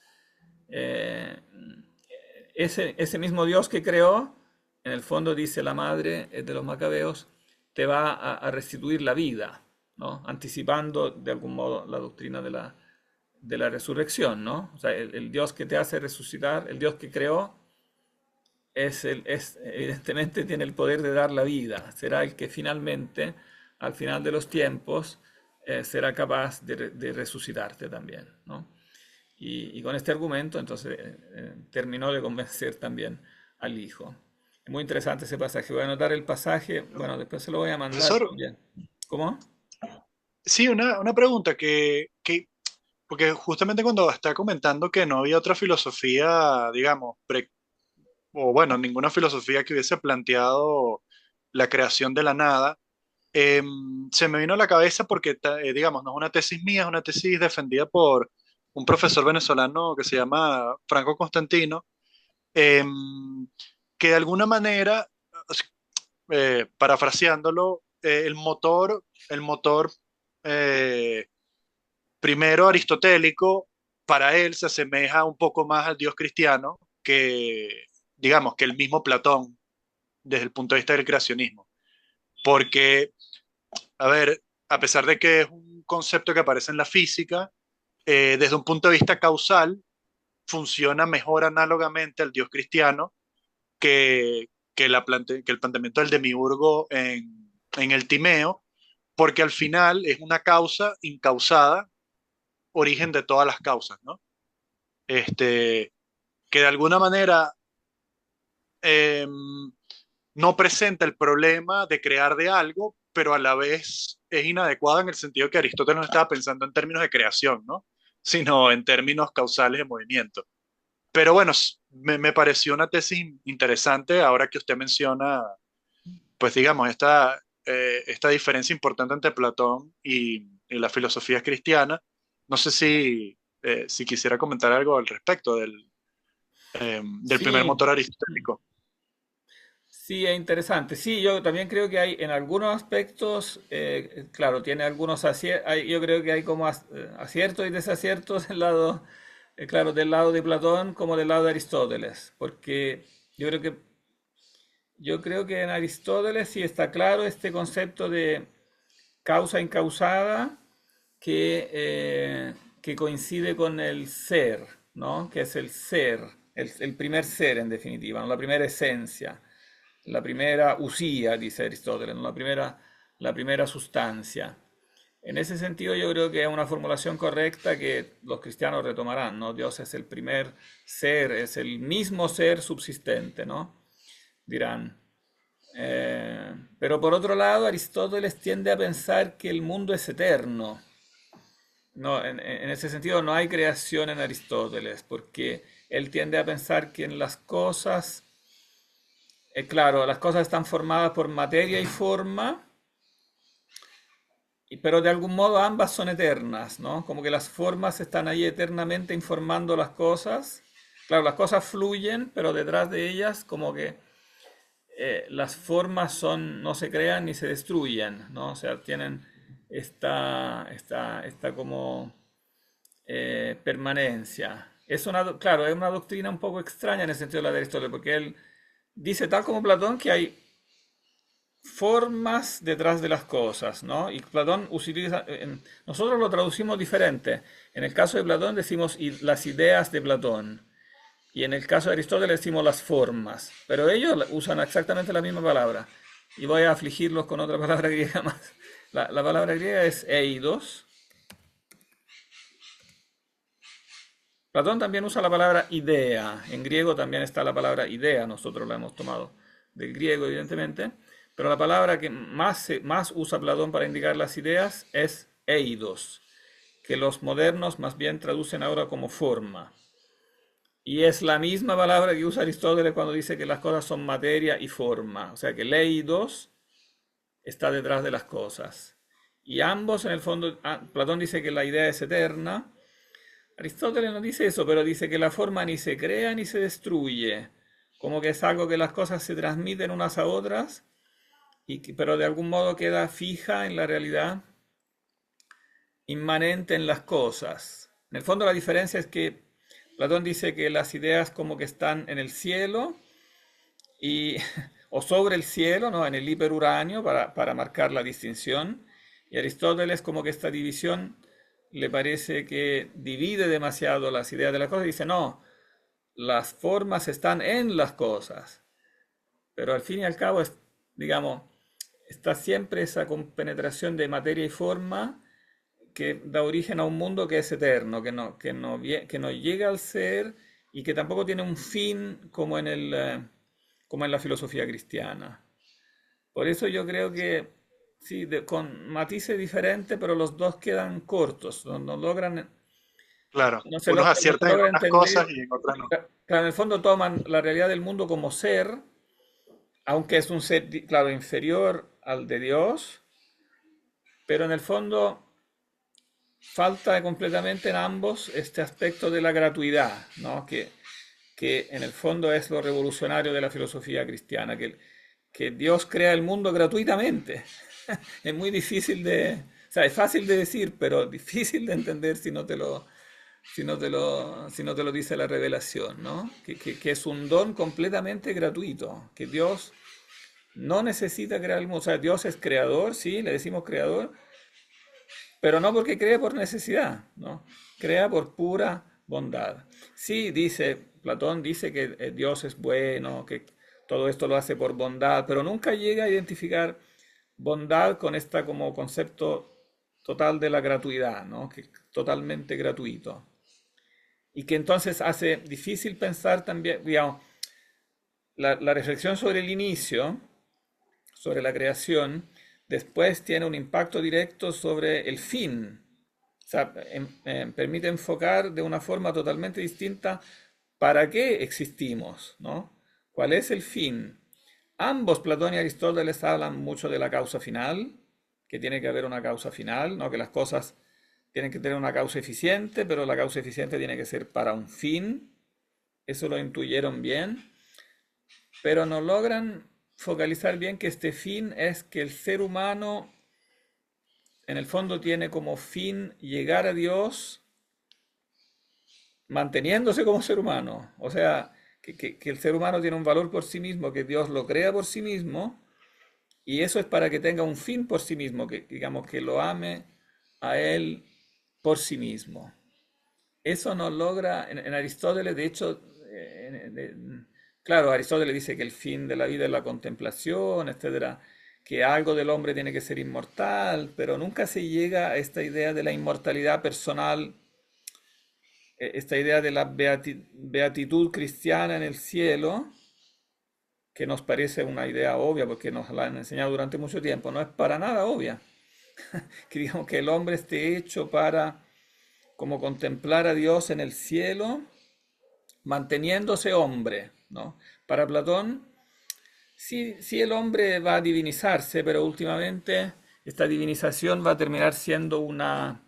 Ese mismo Dios que creó, en el fondo, dice la madre de los Macabeos, te va a restituir la vida, ¿no? Anticipando de algún modo la doctrina de la resurrección, ¿no? O sea, el Dios que te hace resucitar, el Dios que creó, evidentemente tiene el poder de dar la vida. Será el que finalmente, al final de los tiempos, será capaz de resucitarte también, ¿no? Y con este argumento, entonces, terminó de convencer también al hijo. Es muy interesante ese pasaje. Voy a anotar el pasaje, bueno, después se lo voy a mandar Profesor, también. ¿Cómo? sí, una pregunta que porque justamente cuando está comentando que no había otra filosofía, digamos, o bueno, ninguna filosofía que hubiese planteado la creación de la nada, se me vino a la cabeza porque, digamos, no es una tesis mía, es una tesis defendida por un profesor venezolano que se llama Franco Constantino, em, que de alguna manera, parafraseándolo, el motor eh, primero aristotélico, para él se asemeja un poco más al Dios cristiano que, digamos, que el mismo Platón desde el punto de vista del creacionismo. Porque, a ver, a pesar de que es un concepto que aparece en la física, desde un punto de vista causal, funciona mejor análogamente al Dios cristiano que el planteamiento del demiurgo en el Timeo, porque al final es una causa incausada, origen de todas las causas, ¿no? Este, que de alguna manera eh, no presenta el problema de crear de algo, pero a la vez es inadecuada en el sentido que Aristóteles no estaba pensando en términos de creación, ¿no? Sino en términos causales de movimiento. Pero bueno, me pareció una tesis interesante ahora que usted menciona, pues digamos, esta diferencia importante entre Platón y la filosofía cristiana. No sé si quisiera comentar algo al respecto del primer Sí, motor aristotélico. sí, es interesante. Sí, yo también creo que hay en algunos aspectos, claro, tiene algunos aciertos, yo creo que hay como aciertos y desaciertos del lado, claro, del lado de Platón como del lado de Aristóteles, porque yo creo que, yo creo que en Aristóteles sí está claro este concepto de causa incausada que coincide con el ser, ¿no? Que es el ser, el primer ser en definitiva, ¿no? La primera esencia, la primera usía, dice Aristóteles, ¿no? La primera sustancia. En ese sentido yo creo que es una formulación correcta que los cristianos retomarán, ¿no? Dios es el primer ser, es el mismo ser subsistente, ¿no? Dirán. Pero por otro lado, Aristóteles tiende a pensar que el mundo es eterno. No, en ese sentido no hay creación en Aristóteles, porque él tiende a pensar que en las cosas, claro, las cosas están formadas por materia y forma, pero de algún modo ambas son eternas, ¿no? Como que las formas están ahí eternamente informando las cosas. Claro, las cosas fluyen, pero detrás de ellas como que las formas no se crean ni se destruyen, ¿no? O sea, tienen esta como permanencia. Claro, es una doctrina un poco extraña en el sentido de la de Aristóteles, porque él dice, tal como Platón, que hay formas detrás de las cosas, ¿no? Y Platón utiliza, nosotros lo traducimos diferente. En el caso de Platón decimos las ideas de Platón. Y en el caso de Aristóteles decimos las formas, pero ellos usan exactamente la misma palabra. Y voy a afligirlos con otra palabra griega más. La palabra griega es eidos. Platón también usa la palabra idea. En griego también está la palabra idea, nosotros la hemos tomado del griego, evidentemente. Pero la palabra que más usa Platón para indicar las ideas es eidos, que los modernos más bien traducen ahora como forma. Y es la misma palabra que usa Aristóteles cuando dice que las cosas son materia y forma. O sea que leidos está detrás de las cosas. Y ambos, en el fondo, Platón dice que la idea es eterna. Aristóteles no dice eso, pero dice que la forma ni se crea ni se destruye. Como que es algo que las cosas se transmiten unas a otras, pero de algún modo queda fija en la realidad, inmanente en las cosas. En el fondo la diferencia es que Platón dice que las ideas como que están en el cielo y, o sobre el cielo, ¿no? En el hiperuranio para marcar la distinción. Y Aristóteles como que esta división le parece que divide demasiado las ideas de las cosas y dice, no, las formas están en las cosas. Pero al fin y al cabo, digamos, está siempre esa compenetración de materia y forma que da origen a un mundo que es eterno, que no llega al ser y que tampoco tiene un fin como en la filosofía cristiana. Por eso yo creo que sí, con matices diferentes, pero los dos quedan cortos, no logran Claro, no se unos logra, no se aciertan en logra unas entender. cosas y en otras no. Claro, en el fondo toman la realidad del mundo como ser, aunque es un ser, claro, inferior al de Dios, pero en el fondo falta completamente en ambos este aspecto de la gratuidad, ¿no? Que en el fondo es lo revolucionario de la filosofía cristiana, que Dios crea el mundo gratuitamente. Es muy difícil o sea, es fácil de decir, pero difícil de entender si no te lo dice la revelación, ¿no? Que es un don completamente gratuito, que Dios no necesita crear el mundo. O sea, Dios es creador, sí, le decimos creador, pero no porque cree por necesidad, ¿no? Crea por pura bondad. Sí, dice, Platón dice que Dios es bueno, que todo esto lo hace por bondad, pero nunca llega a identificar bondad con esta como concepto total de la gratuidad, ¿no? Que totalmente gratuito. Y que entonces hace difícil pensar también, digamos, la reflexión sobre el inicio, sobre la creación, después tiene un impacto directo sobre el fin. O sea, permite enfocar de una forma totalmente distinta para qué existimos, ¿no? ¿Cuál es el fin? Ambos, Platón y Aristóteles, hablan mucho de la causa final, que tiene que haber una causa final, ¿no? Que las cosas tienen que tener una causa eficiente, pero la causa eficiente tiene que ser para un fin. Eso lo intuyeron bien, pero no logran focalizar bien que este fin es que el ser humano en el fondo tiene como fin llegar a Dios manteniéndose como ser humano. O sea, que el ser humano tiene un valor por sí mismo, que Dios lo crea por sí mismo, y eso es para que tenga un fin por sí mismo, que digamos que lo ame a Él por sí mismo. Eso no logra en Aristóteles, de hecho, claro, Aristóteles dice que el fin de la vida es la contemplación, etcétera, que algo del hombre tiene que ser inmortal, pero nunca se llega a esta idea de la inmortalidad personal, esta idea de la beatitud cristiana en el cielo, que nos parece una idea obvia porque nos la han enseñado durante mucho tiempo, no es para nada obvia. Que digamos que el hombre esté hecho para como contemplar a Dios en el cielo, manteniéndose hombre, ¿no? Para Platón, sí, sí el hombre va a divinizarse, pero últimamente esta divinización va a terminar siendo una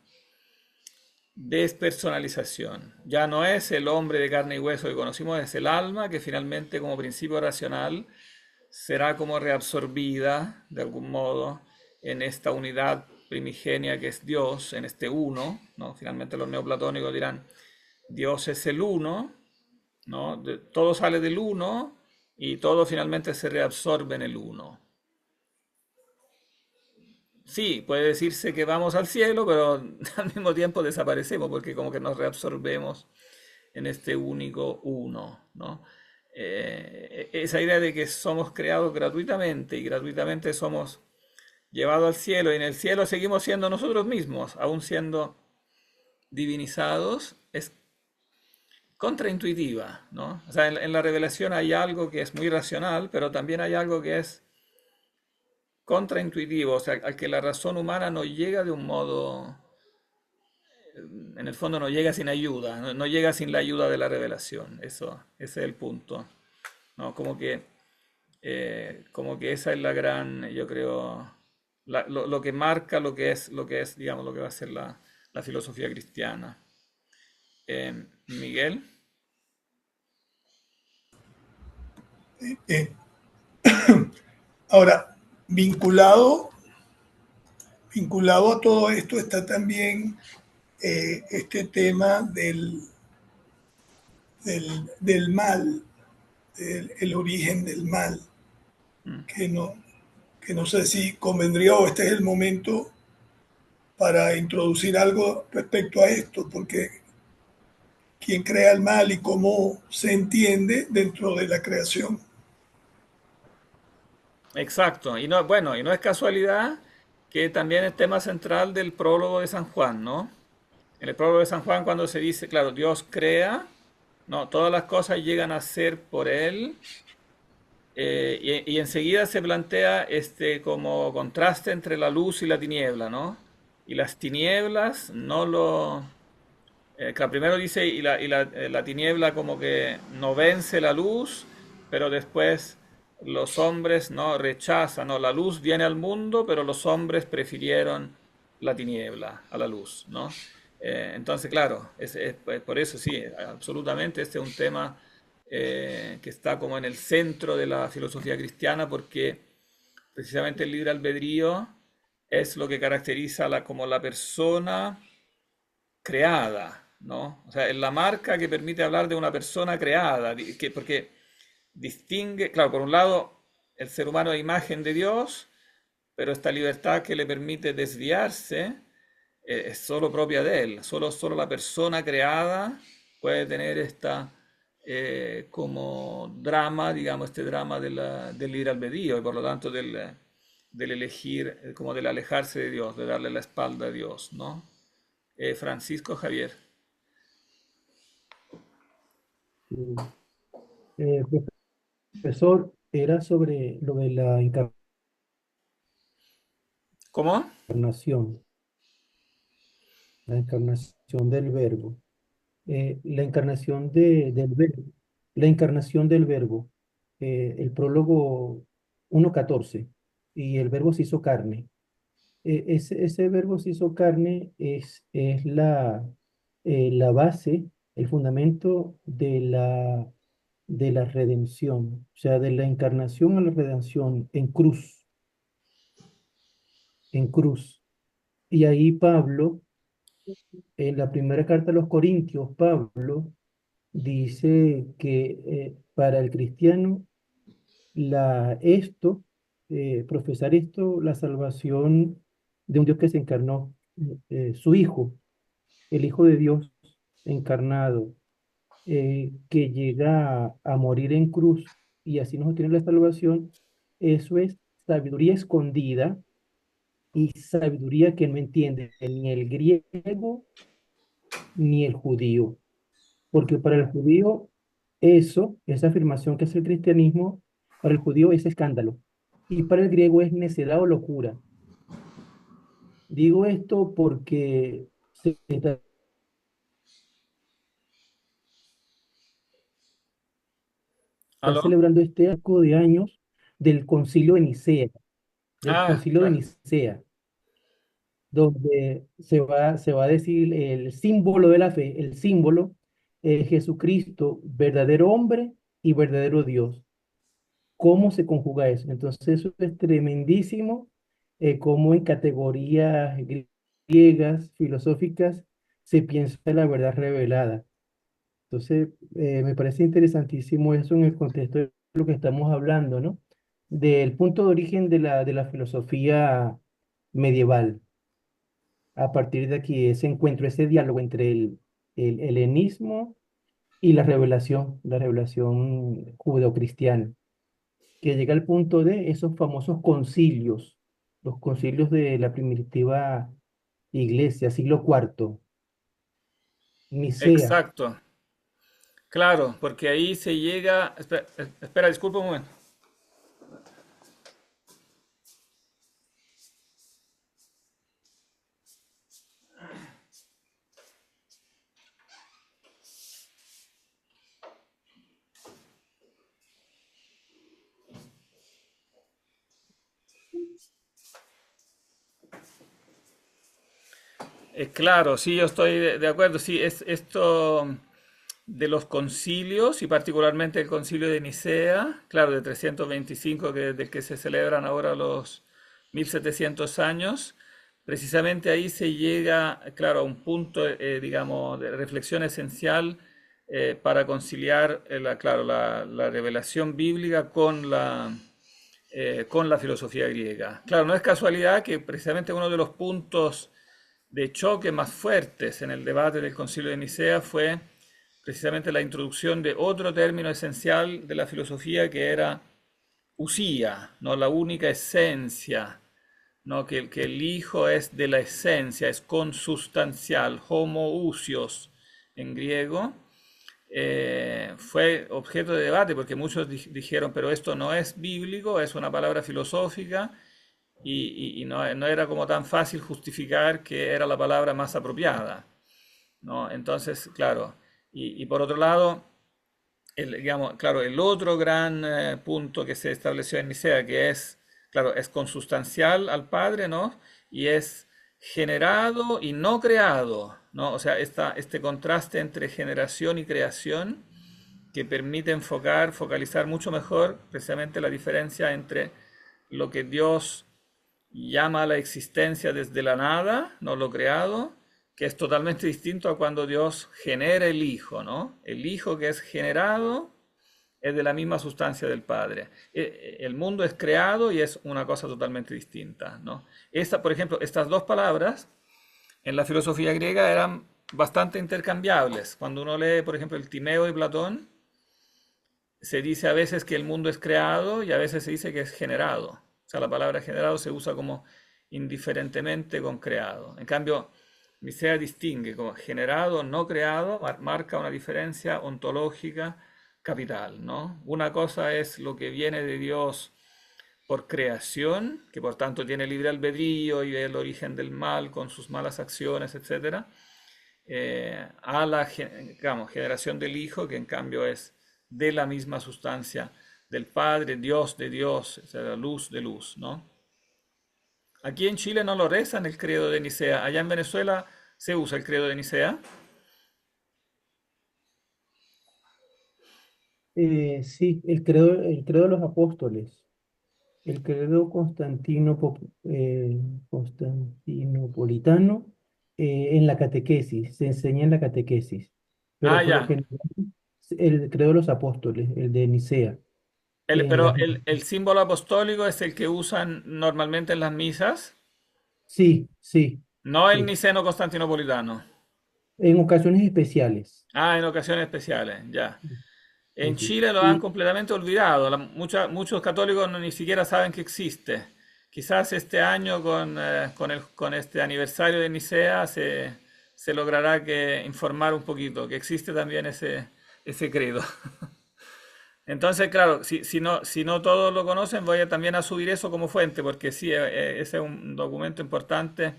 despersonalización. Ya no es el hombre de carne y hueso que conocimos, es el alma que finalmente como principio racional será como reabsorbida de algún modo en esta unidad primigenia que es Dios, en este uno, ¿no? Finalmente los neoplatónicos dirán, Dios es el uno, ¿no? Todo sale del uno y todo finalmente se reabsorbe en el uno. Sí, puede decirse que vamos al cielo, pero al mismo tiempo desaparecemos porque como que nos reabsorbemos en este único uno, ¿no? Esa idea de que somos creados gratuitamente y gratuitamente somos llevados al cielo y en el cielo seguimos siendo nosotros mismos, aún siendo divinizados, es contraintuitiva, ¿no? O sea, en la revelación hay algo que es muy racional, pero también hay algo que es contraintuitivo, o sea, al que la razón humana no llega de un modo, en el fondo no llega sin ayuda, no llega sin la ayuda de la revelación, eso, ese es el punto, ¿no? Como que esa es la gran, yo creo, lo que marca lo que es, digamos, lo que va a ser la filosofía cristiana. Miguel. Eh, Ahora, vinculado a todo esto está también este tema del mal, el origen del mal, Mm. que no sé si convendría o este es el momento para introducir algo respecto a esto, porque quién crea el mal y cómo se entiende dentro de la creación. Exacto, y no, bueno, y no es casualidad que también es tema central del prólogo de San Juan, ¿no? En el prólogo de San Juan cuando se dice, claro, Dios crea, no, todas las cosas llegan a ser por Él, y enseguida se plantea este como contraste entre la luz y la tiniebla, ¿no? Y las tinieblas Claro, primero dice, la tiniebla como que no vence la luz, pero después los hombres no rechazan, no, la luz viene al mundo, pero los hombres prefirieron la tiniebla a la luz, ¿no? Entonces, claro, pues, por eso sí, absolutamente este es un tema que está como en el centro de la filosofía cristiana, porque precisamente el libre albedrío es lo que caracteriza como la persona creada, ¿no? O sea, es la marca que permite hablar de una persona creada, porque distingue, claro, por un lado, el ser humano es imagen de Dios, pero esta libertad que le permite desviarse es solo propia de él. Solo la persona creada puede tener esta como drama, digamos, este drama del libre albedrío y por lo tanto del elegir, como del alejarse de Dios, de darle la espalda a Dios, ¿no? Francisco Javier. Mm. Eh, Profesor, era sobre lo de la ¿Cómo? encarnación, la encarnación del verbo. La encarnación del verbo, la encarnación del verbo, el prólogo 1:14, y el verbo se hizo carne. Ese verbo se hizo carne es la base, el fundamento de la redención, o sea, de la encarnación a la redención en cruz. Y ahí Pablo, en la primera carta a los Corintios, Pablo dice que para el cristiano profesar esto, la salvación de un Dios que se encarnó, su Hijo, el Hijo de Dios encarnado, que llega a morir en cruz y así nos obtiene la salvación, eso es sabiduría escondida y sabiduría que no entiende ni el griego ni el judío. Porque para el judío esa afirmación que es el cristianismo, para el judío es escándalo. Y para el griego es necedad o locura. Digo esto porque se está ¿Aló? celebrando este arco de años del concilio de Nicea, del Ah, concilio de claro. Nicea, donde se va a decir el símbolo de la fe, el símbolo, Jesucristo, verdadero hombre y verdadero Dios. ¿Cómo se conjuga eso? Entonces eso es tremendísimo, cómo en categorías griegas, filosóficas, se piensa en la verdad revelada. Entonces, me parece interesantísimo eso en el contexto de lo que estamos hablando, ¿no? Del punto de origen de la filosofía medieval. A partir de aquí, ese encuentro, ese diálogo entre el helenismo y la revelación judeocristiana, que llega al punto de esos famosos concilios, los concilios de la primitiva iglesia, siglo cuarto, Nicea. Exacto. Claro, porque ahí se llega. Espera, espera, disculpa un momento. Claro, sí, yo estoy de acuerdo. Sí, es esto de los concilios y particularmente el concilio de Nicea, claro, de 325, del que se celebran ahora los 1700 años. Precisamente ahí se llega, claro, a un punto, digamos, de reflexión esencial para conciliar, claro, la revelación bíblica con la filosofía griega. Claro, no es casualidad que precisamente uno de los puntos de choque más fuertes en el debate del Concilio de Nicea fue precisamente la introducción de otro término esencial de la filosofía que era usía, ¿no? La única esencia, ¿no? Que el Hijo es de la esencia, es consustancial, homoousios en griego. Fue objeto de debate porque muchos dijeron, pero esto no es bíblico, es una palabra filosófica y no era como tan fácil justificar que era la palabra más apropiada, ¿no? Entonces, claro, y por otro lado, digamos, claro, el otro gran punto que se estableció en Nicea, que es, claro, es consustancial al Padre, ¿no? Y es generado y no creado, ¿no? O sea, este contraste entre generación y creación que permite focalizar mucho mejor precisamente la diferencia entre lo que Dios llama a la existencia desde la nada, no lo creado, que es totalmente distinto a cuando Dios genera el Hijo, ¿no? El Hijo que es generado es de la misma sustancia del Padre. El mundo es creado y es una cosa totalmente distinta, ¿no? Por ejemplo, estas dos palabras en la filosofía griega eran bastante intercambiables. Cuando uno lee, por ejemplo, el Timeo de Platón, se dice a veces que el mundo es creado y a veces se dice que es generado. O sea, la palabra generado se usa como indiferentemente con creado. En cambio, Nicea distingue como generado, no creado, marca una diferencia ontológica capital, ¿no? Una cosa es lo que viene de Dios por creación, que por tanto tiene libre albedrío y el origen del mal con sus malas acciones, etcétera, a la digamos, generación del Hijo, que en cambio es de la misma sustancia del Padre, Dios de Dios, o sea, luz de luz, ¿no? Aquí en Chile no lo rezan el credo de Nicea, allá en Venezuela se usa el credo de Nicea. Sí, el credo de los apóstoles, el credo constantinopolitano, en la catequesis, se enseña en la catequesis, Ah, pero por lo ya. general el credo de los apóstoles, el de Nicea, en Pero las... el símbolo apostólico es el que usan normalmente en las misas, Sí, sí, no el sí, niceno constantinopolitano. en ocasiones especiales. Ah, en ocasiones especiales, ya. Sí, En sí. Chile lo han Y completamente olvidado. Muchos católicos ni siquiera saben que existe. Quizás este año con este aniversario de Nicea se logrará informar un poquito que existe también ese credo. Entonces, claro, si no todos lo conocen, voy también a subir eso como fuente, porque sí, ese es un documento importante.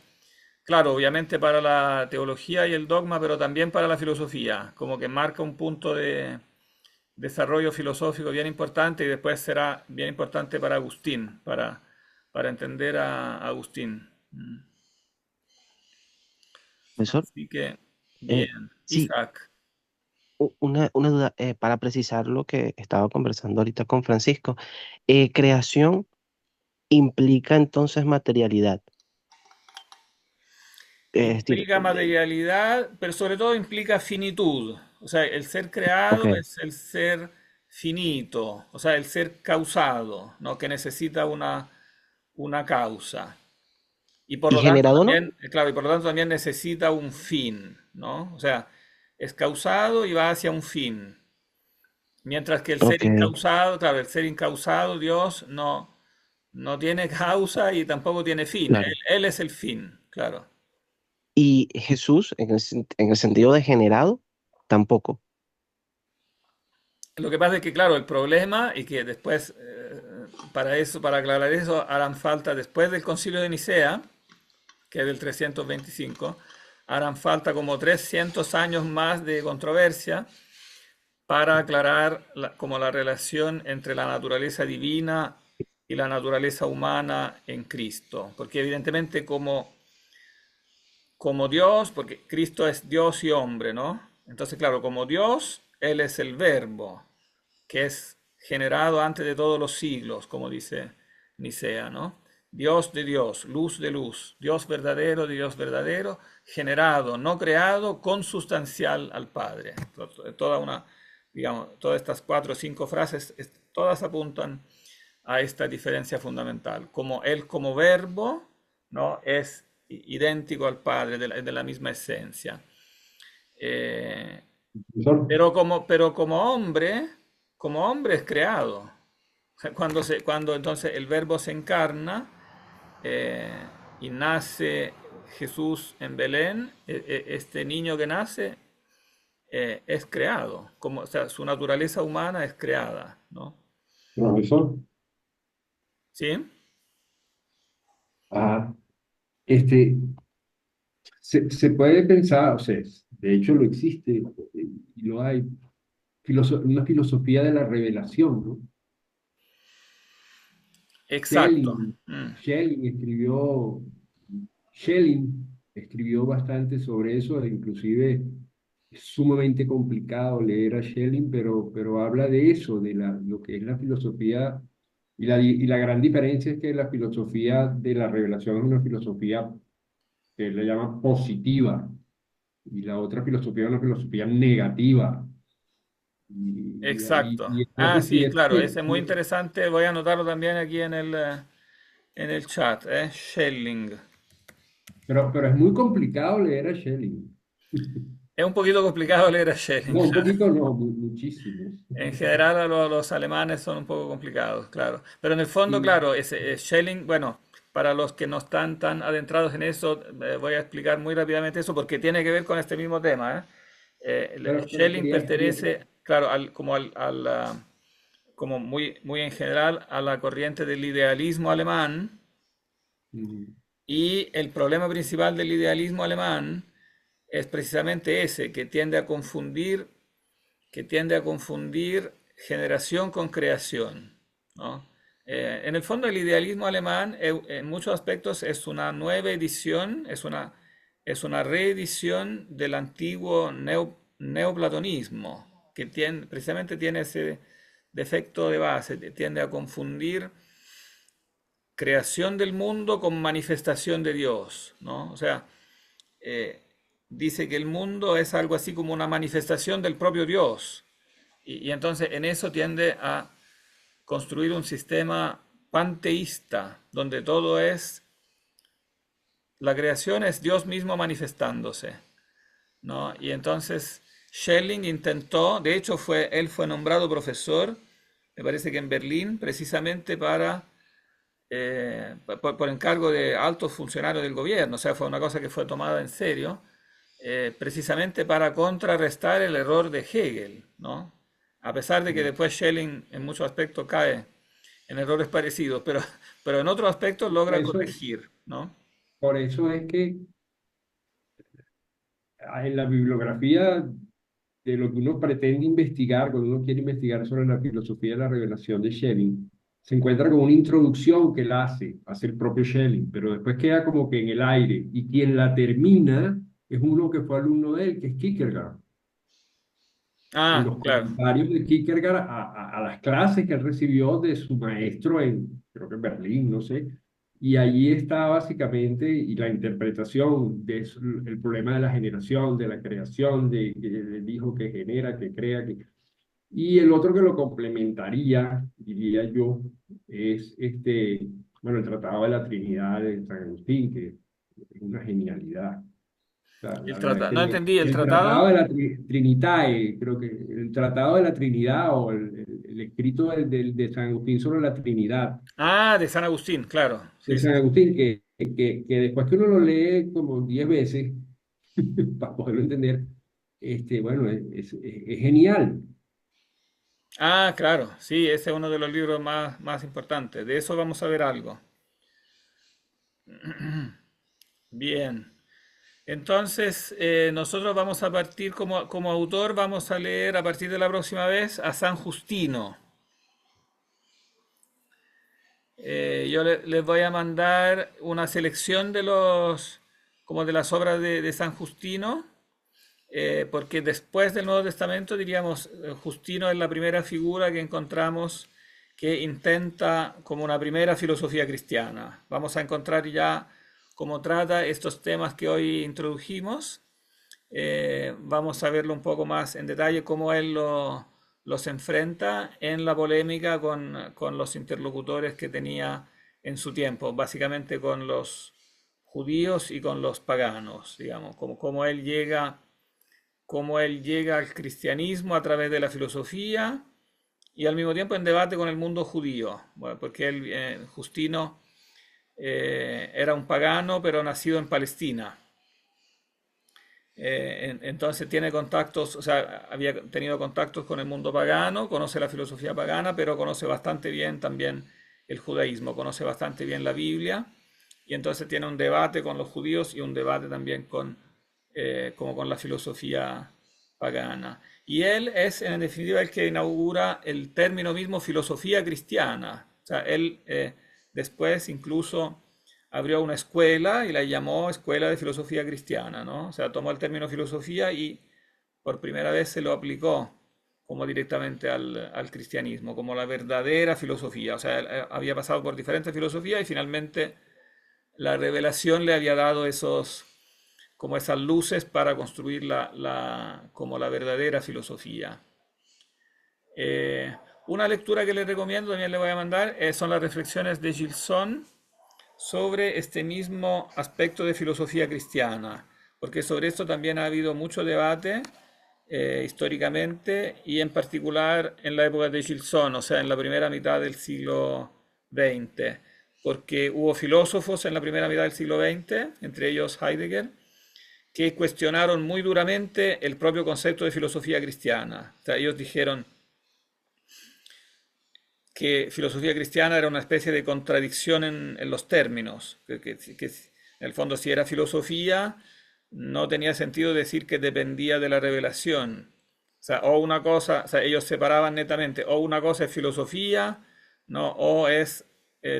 Claro, obviamente para la teología y el dogma, pero también para la filosofía, como que marca un punto de desarrollo filosófico bien importante y después será bien importante para Agustín, para entender a Agustín. Profesor, Así que, eh, bien. sí, Isaac. una duda, para precisar lo que estaba conversando ahorita con Francisco. Creación implica entonces materialidad. Es decir, Implica materialidad, pero sobre todo implica finitud. O sea, el ser ok. creado es el ser finito, o sea, el ser causado, ¿no? Que necesita una causa. Y por ¿Y lo tanto generado no? también, claro, y por lo tanto también necesita un fin, ¿no? O sea, es causado y va hacia un fin. Mientras que el ser Ok, incausado, claro, el ser incausado, Dios no tiene causa y tampoco tiene fin. Él, claro. él es el fin, claro. Y Jesús, en el sentido de generado, tampoco. Lo que pasa es que, claro, el problema, y que después, para eso, para aclarar eso, harán falta, después del Concilio de Nicea, que es del 325, harán falta como 300 años más de controversia para aclarar como la relación entre la naturaleza divina y la naturaleza humana en Cristo. Porque evidentemente como Dios, porque Cristo es Dios y hombre, ¿no? Entonces, claro, como Dios, Él es el verbo, que es generado antes de todos los siglos, como dice Nicea, ¿no? Dios de Dios, luz de luz, Dios verdadero de Dios verdadero, generado, no creado, consubstancial al Padre. Toda una, digamos, todas estas 4 o 5 frases, todas apuntan a esta diferencia fundamental. Como Él como verbo, ¿no? Es idéntico al Padre, de la misma esencia. Eh, Profesor, pero como hombre es creado. O sea, cuando entonces el verbo se encarna eh, y nace Jesús en Belén, este niño que nace es creado. O sea, su naturaleza humana es creada, ¿no? profesor, ¿Sí? ah, este, se puede pensar, o sea, De hecho, lo existe y lo hay. Una filosofía de la revelación, ¿no? Exacto. Schelling, Mm. Schelling escribió bastante sobre eso, e inclusive es sumamente complicado leer a Schelling, pero habla de eso, de lo que es la filosofía, y la gran diferencia es que la filosofía de la revelación es una filosofía que él le llama positiva, y la otra filosofía es una filosofía negativa. Exacto. Ah, Entonces, sí, claro, ese es muy interesante. Voy a anotarlo también aquí en el chat, ¿eh? Schelling. pero es muy complicado leer a Schelling. Es un poquito complicado leer a Schelling, No, un claro. poquito no, muchísimo. En general los alemanes son un poco complicados, claro. Pero en el fondo, Y, claro, Schelling, bueno, para los que no están tan adentrados en eso, voy a explicar muy rápidamente eso porque tiene que ver con este mismo tema, ¿eh? pero Schelling pertenece, claro, como muy, muy en general a la corriente del idealismo alemán, mm, y el problema principal del idealismo alemán es precisamente ese, que tiende a confundir generación con creación, ¿no? En el fondo, el idealismo alemán, en muchos aspectos, es una nueva edición, es una reedición del antiguo neoplatonismo, que precisamente tiene ese defecto de base, tiende a confundir creación del mundo con manifestación de Dios, ¿no? O sea, eh, dice que el mundo es algo así como una manifestación del propio Dios. Y entonces en eso tiende a construir un sistema panteísta, donde todo es, la creación es Dios mismo manifestándose, ¿no? Y entonces Schelling intentó, de hecho él fue nombrado profesor, me parece que en Berlín, precisamente por encargo de altos funcionarios del gobierno, o sea, fue una cosa que fue tomada en serio, precisamente para contrarrestar el error de Hegel, ¿no? A pesar de que mm, después Schelling en muchos aspectos cae en errores parecidos, pero en otros aspectos por logra eso, corregir, ¿no? por eso es que en la bibliografía de lo que uno pretende investigar, cuando uno quiere investigar sobre la filosofía de la revelación de Schelling, se encuentra con una introducción que él hace el propio Schelling, pero después queda como que en el aire, y quien la termina es uno que fue alumno de él, que es Kierkegaard. En Ah, los claro. comentarios de Kierkegaard a las clases que él recibió de su maestro creo que en Berlín, no sé, y allí está básicamente, y la interpretación el problema de la generación, de la creación, del hijo que genera, que crea, y el otro que lo complementaría, diría yo, es bueno, el Tratado de la Trinidad de San Agustín, que es una genialidad. La verdad es que No entendí el el Tratado tratado. de la Trinitae, creo que el Tratado de la Trinidad o el escrito de San Agustín sobre la Trinidad Ah, de San Agustín, claro. de Sí, sí, San sí. Agustín, que después que uno lo lee como 10 veces para poderlo entender, bueno, es genial. Ah, claro. Sí, ese es uno de los libros más importantes. De eso vamos a ver algo. Bien. Entonces, nosotros vamos a partir como autor, vamos a leer a partir de la próxima vez a San Justino. Yo les voy a mandar una selección como de las obras de San Justino, porque después del Nuevo Testamento, diríamos, Justino es la primera figura que encontramos que intenta como una primera filosofía cristiana. Vamos a encontrar ya cómo trata estos temas que hoy introdujimos. Vamos a verlo un poco más en detalle, cómo él los enfrenta en la polémica con los interlocutores que tenía en su tiempo, básicamente con los judíos y con los paganos, digamos, cómo él llega al cristianismo a través de la filosofía y al mismo tiempo en debate con el mundo judío, bueno, porque Justino era un pagano pero nacido en Palestina. Entonces tiene contactos, o sea, había tenido contactos con el mundo pagano, conoce la filosofía pagana, pero conoce bastante bien también el judaísmo, conoce bastante bien la Biblia, y entonces tiene un debate con los judíos y un debate también con como con la filosofía pagana. Y él es, en definitiva, el que inaugura el término mismo filosofía cristiana. O sea, él después incluso abrió una escuela y la llamó Escuela de Filosofía Cristiana, ¿no? O sea, tomó el término filosofía y por primera vez se lo aplicó como directamente al cristianismo, como la verdadera filosofía. O sea, él había pasado por diferentes filosofías y finalmente la revelación le había dado como esas luces para construir como la verdadera filosofía. Una lectura que les recomiendo, también le voy a mandar, son las reflexiones de Gilson sobre este mismo aspecto de filosofía cristiana, porque sobre esto también ha habido mucho debate históricamente y en particular en la época de Gilson, o sea, en la primera mitad del siglo XX, porque hubo filósofos en la primera mitad del siglo XX, entre ellos Heidegger, que cuestionaron muy duramente el propio concepto de filosofía cristiana. O sea, ellos dijeron que filosofía cristiana era una especie de contradicción en los términos, que en el fondo si era filosofía no tenía sentido decir que dependía de la revelación. O sea, o una cosa, o sea, ellos separaban netamente, o una cosa es filosofía, ¿no? O es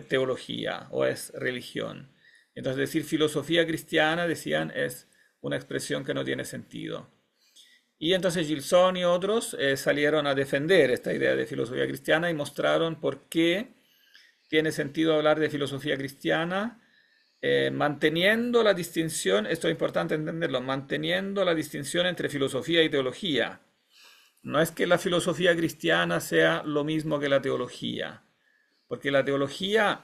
teología, o es religión. Entonces decir filosofía cristiana, decían, es una expresión que no tiene sentido. Y entonces Gilson y otros salieron a defender esta idea de filosofía cristiana y mostraron por qué tiene sentido hablar de filosofía cristiana, manteniendo la distinción, esto es importante entenderlo, manteniendo la distinción entre filosofía y teología. No es que la filosofía cristiana sea lo mismo que la teología, porque la teología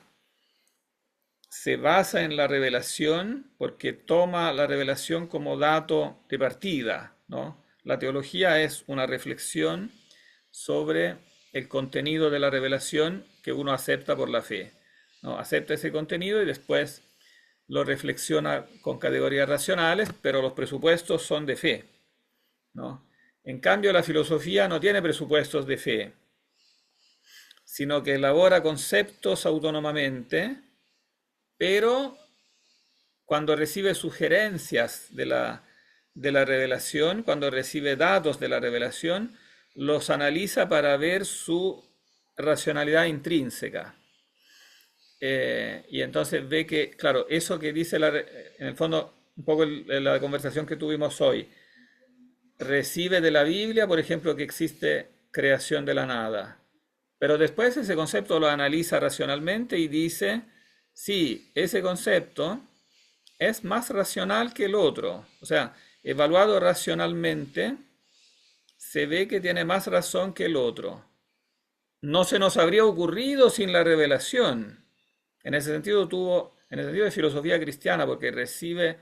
se basa en la revelación porque toma la revelación como dato de partida, ¿no? La teología es una reflexión sobre el contenido de la revelación que uno acepta por la fe, ¿no? Acepta ese contenido y después lo reflexiona con categorías racionales, pero los presupuestos son de fe, ¿no? En cambio, la filosofía no tiene presupuestos de fe, sino que elabora conceptos autónomamente, pero cuando recibe sugerencias de la revelación, cuando recibe datos de la revelación, los analiza para ver su racionalidad intrínseca. Y entonces ve que, claro, eso que dice, en el fondo, un poco la conversación que tuvimos hoy, recibe de la Biblia, por ejemplo, que existe creación de la nada. Pero después ese concepto lo analiza racionalmente y dice, sí, ese concepto es más racional que el otro. O sea, evaluado racionalmente, se ve que tiene más razón que el otro. No se nos habría ocurrido sin la revelación. En ese sentido en el sentido de filosofía cristiana, porque recibe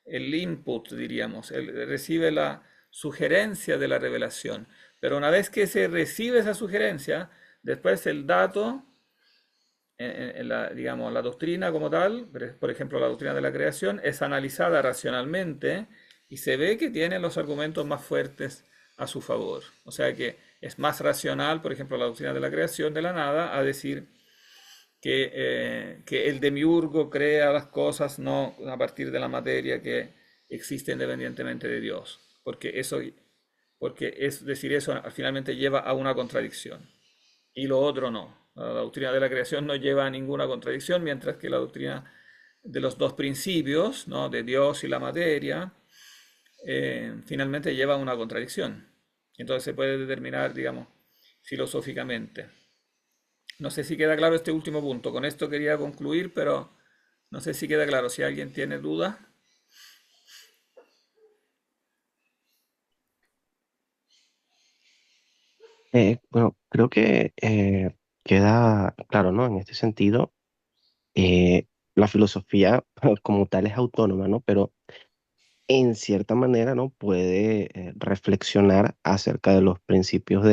el input, diríamos, recibe la sugerencia de la revelación. Pero una vez que se recibe esa sugerencia, después el dato, digamos, la doctrina como tal, por ejemplo, la doctrina de la creación, es analizada racionalmente y se ve que tiene los argumentos más fuertes a su favor. O sea que es más racional, por ejemplo, la doctrina de la creación de la nada, a decir que el demiurgo crea las cosas no a partir de la materia que existe independientemente de Dios, porque es decir eso finalmente lleva a una contradicción y lo otro no. La doctrina de la creación no lleva a ninguna contradicción, mientras que la doctrina de los dos principios, ¿no? De Dios y la materia, finalmente lleva a una contradicción. Entonces se puede determinar, digamos, filosóficamente. No sé si queda claro este último punto. Con esto quería concluir, pero no sé si queda claro. Si alguien tiene dudas. Bueno, creo que queda claro, ¿no? En este sentido, eh, la filosofía como tal es autónoma, ¿no? Pero en cierta manera, ¿no? Puede reflexionar acerca de los principios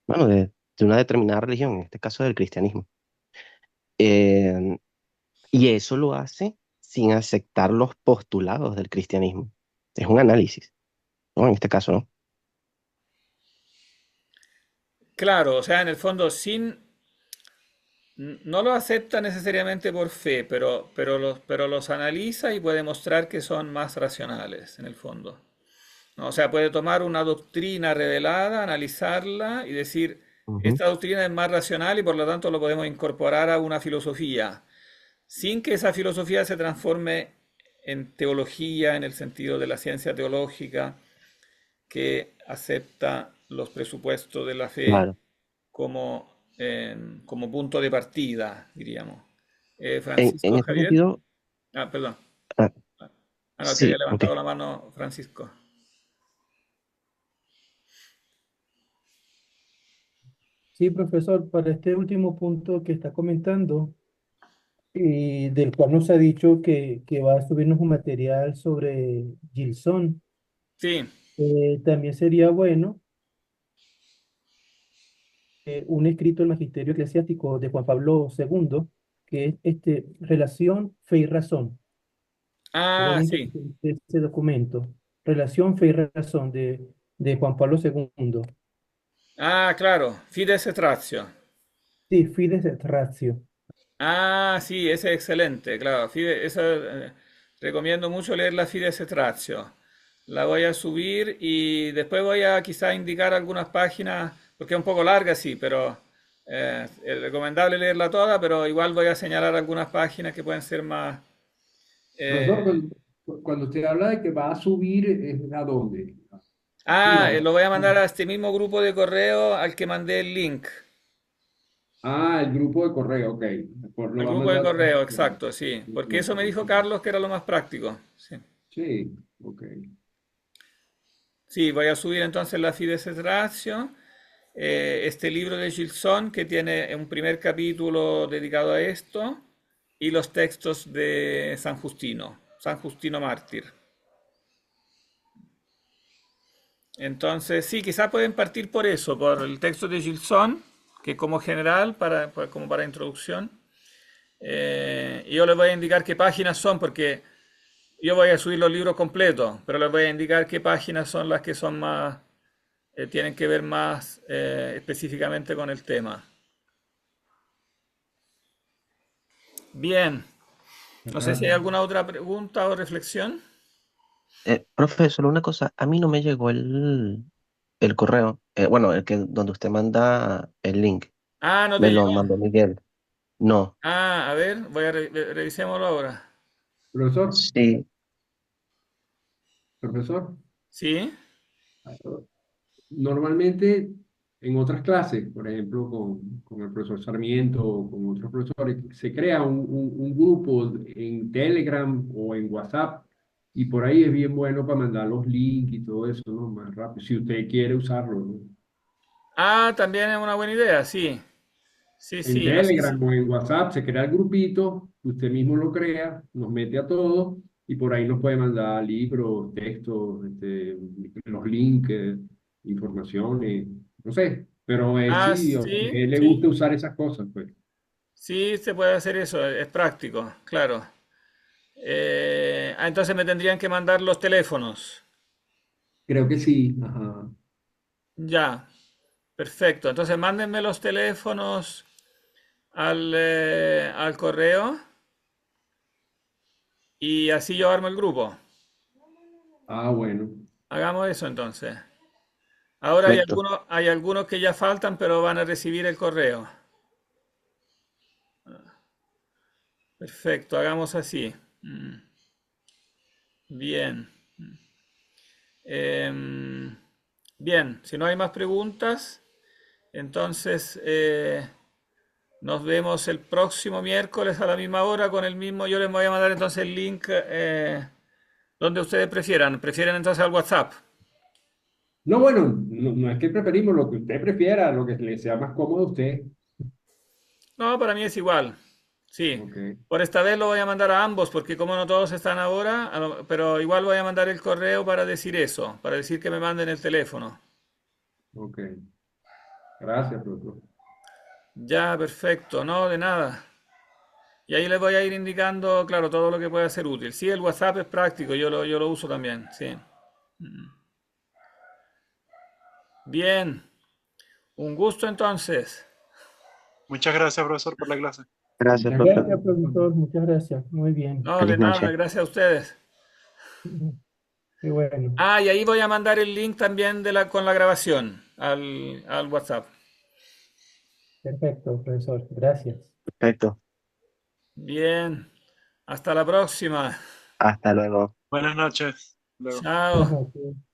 bueno, de una determinada religión, en este caso del cristianismo. Eh, y eso lo hace sin aceptar los postulados del cristianismo. Es un análisis, ¿no? En este caso, ¿no? Claro, o sea, en el fondo, sin No los acepta necesariamente por fe, pero los analiza y puede mostrar que son más racionales, en el fondo. ¿No? O sea, puede tomar una doctrina revelada, analizarla y decir, Ujú, esta doctrina es más racional y por lo tanto lo podemos incorporar a una filosofía, sin que esa filosofía se transforme en teología, en el sentido de la ciencia teológica, que acepta los presupuestos de la fe claro. como punto de partida, diríamos. En Francisco ese Javier. sentido, Ah, perdón. ah, Ah, no, que había sí, ok. levantado la mano Francisco. Sí, profesor, para este último punto que está comentando, y del cual nos ha dicho que va a subirnos un material sobre Gilson, Sí. también sería bueno un escrito del Magisterio Eclesiástico de Juan Pablo II, que es Relación, Fe y Razón. Sería Ah, muy sí. interesante ese documento, Relación, Fe y Razón de Juan Pablo II. Ah, claro. Fides et Ratio. Sí, Fides et Ratio. Ah, sí, ese es excelente, claro. Recomiendo mucho leer la Fides et Ratio. La voy a subir y después voy a quizá indicar algunas páginas, porque es un poco larga, sí, pero es recomendable leerla toda, pero igual voy a señalar algunas páginas que pueden ser más... eh, Profesor, cuando usted habla de que va a subir, ¿es a dónde? Aquí lo voy a mandar sí. a este mismo grupo de correo al que mandé el link. Ah, el grupo de correo, ok. Lo Al va a grupo de mandar al correo, exacto, sí. Porque eso grupo me de dijo correo. Carlos que era lo más práctico. Sí. Sí, ok. Sí, voy a subir entonces la Fides et Ratio, este libro de Gilson que tiene un primer capítulo dedicado a esto y los textos de San Justino mártir. Entonces, sí, quizás pueden partir por eso, por el texto de Gilson, que como general, como para introducción. Y yo les voy a indicar qué páginas son, porque yo voy a subir los libros completos, pero les voy a indicar qué páginas son las que son más, tienen que ver más específicamente con el tema. Bien, no sé si hay Gracias. alguna otra pregunta o reflexión. Profe, solo una cosa, a mí no me llegó el correo, bueno, donde usted manda el link, Ah, no te me lo llegó. mandó Miguel. No, Ah, a ver, revisémoslo ahora. Profesor, sí, profesor. ¿Sí? Normalmente en otras clases, por ejemplo, con el profesor Sarmiento o con otros profesores, se crea un grupo en Telegram o en WhatsApp y por ahí es bien bueno para mandar los links y todo eso, ¿no? Más rápido, si usted quiere usarlo, ¿no? Ah, también es una buena idea, sí. Sí, En sí, así sí. Telegram o en WhatsApp se crea el grupito, usted mismo lo crea, nos mete a todos y por ahí nos puede mandar libros, textos, los links, informaciones, no sé, pero Ah, sí, a sí, él le sí. gusta usar esas cosas, pues. Sí, se puede hacer eso, es práctico, claro. Entonces me tendrían que mandar los teléfonos. Creo que sí, ajá. Ya, perfecto. Entonces mándenme los teléfonos al correo y así yo armo el grupo. Ah, bueno, Hagamos eso entonces. Ahora perfecto. hay algunos que ya faltan, pero van a recibir el correo. Perfecto, hagamos así. Mm, Bien. Em, bien, si no hay más preguntas, entonces nos vemos el próximo miércoles a la misma hora con el mismo. Yo les voy a mandar entonces el link donde ustedes prefieran. Prefieren entonces al WhatsApp. no, bueno, no es que preferimos lo que usted prefiera, lo que le sea más cómodo a usted. No, para mí es igual. Sí. Ok, Por esta vez lo voy a mandar a ambos, porque como no todos están ahora, pero igual voy a mandar el correo para decir eso, para decir que me manden el teléfono. ok. Gracias, profesor. Ya, perfecto, no, de nada. Y ahí les voy a ir indicando, claro, todo lo que pueda ser útil. Sí, el WhatsApp es práctico, yo lo uso también, sí. Bien, un gusto entonces. Muchas gracias, profesor, por la clase. Gracias, Muchas profe. gracias, profesor. Muchas gracias. Muy bien. No, de Feliz nada, noche. gracias a ustedes. Qué bueno. Ah, y ahí voy a mandar el link también con la grabación al WhatsApp. Perfecto, profesor. Gracias. Perfecto. Bien, hasta la próxima. Hasta luego. Buenas noches. Luego. Buenas Chao. noches.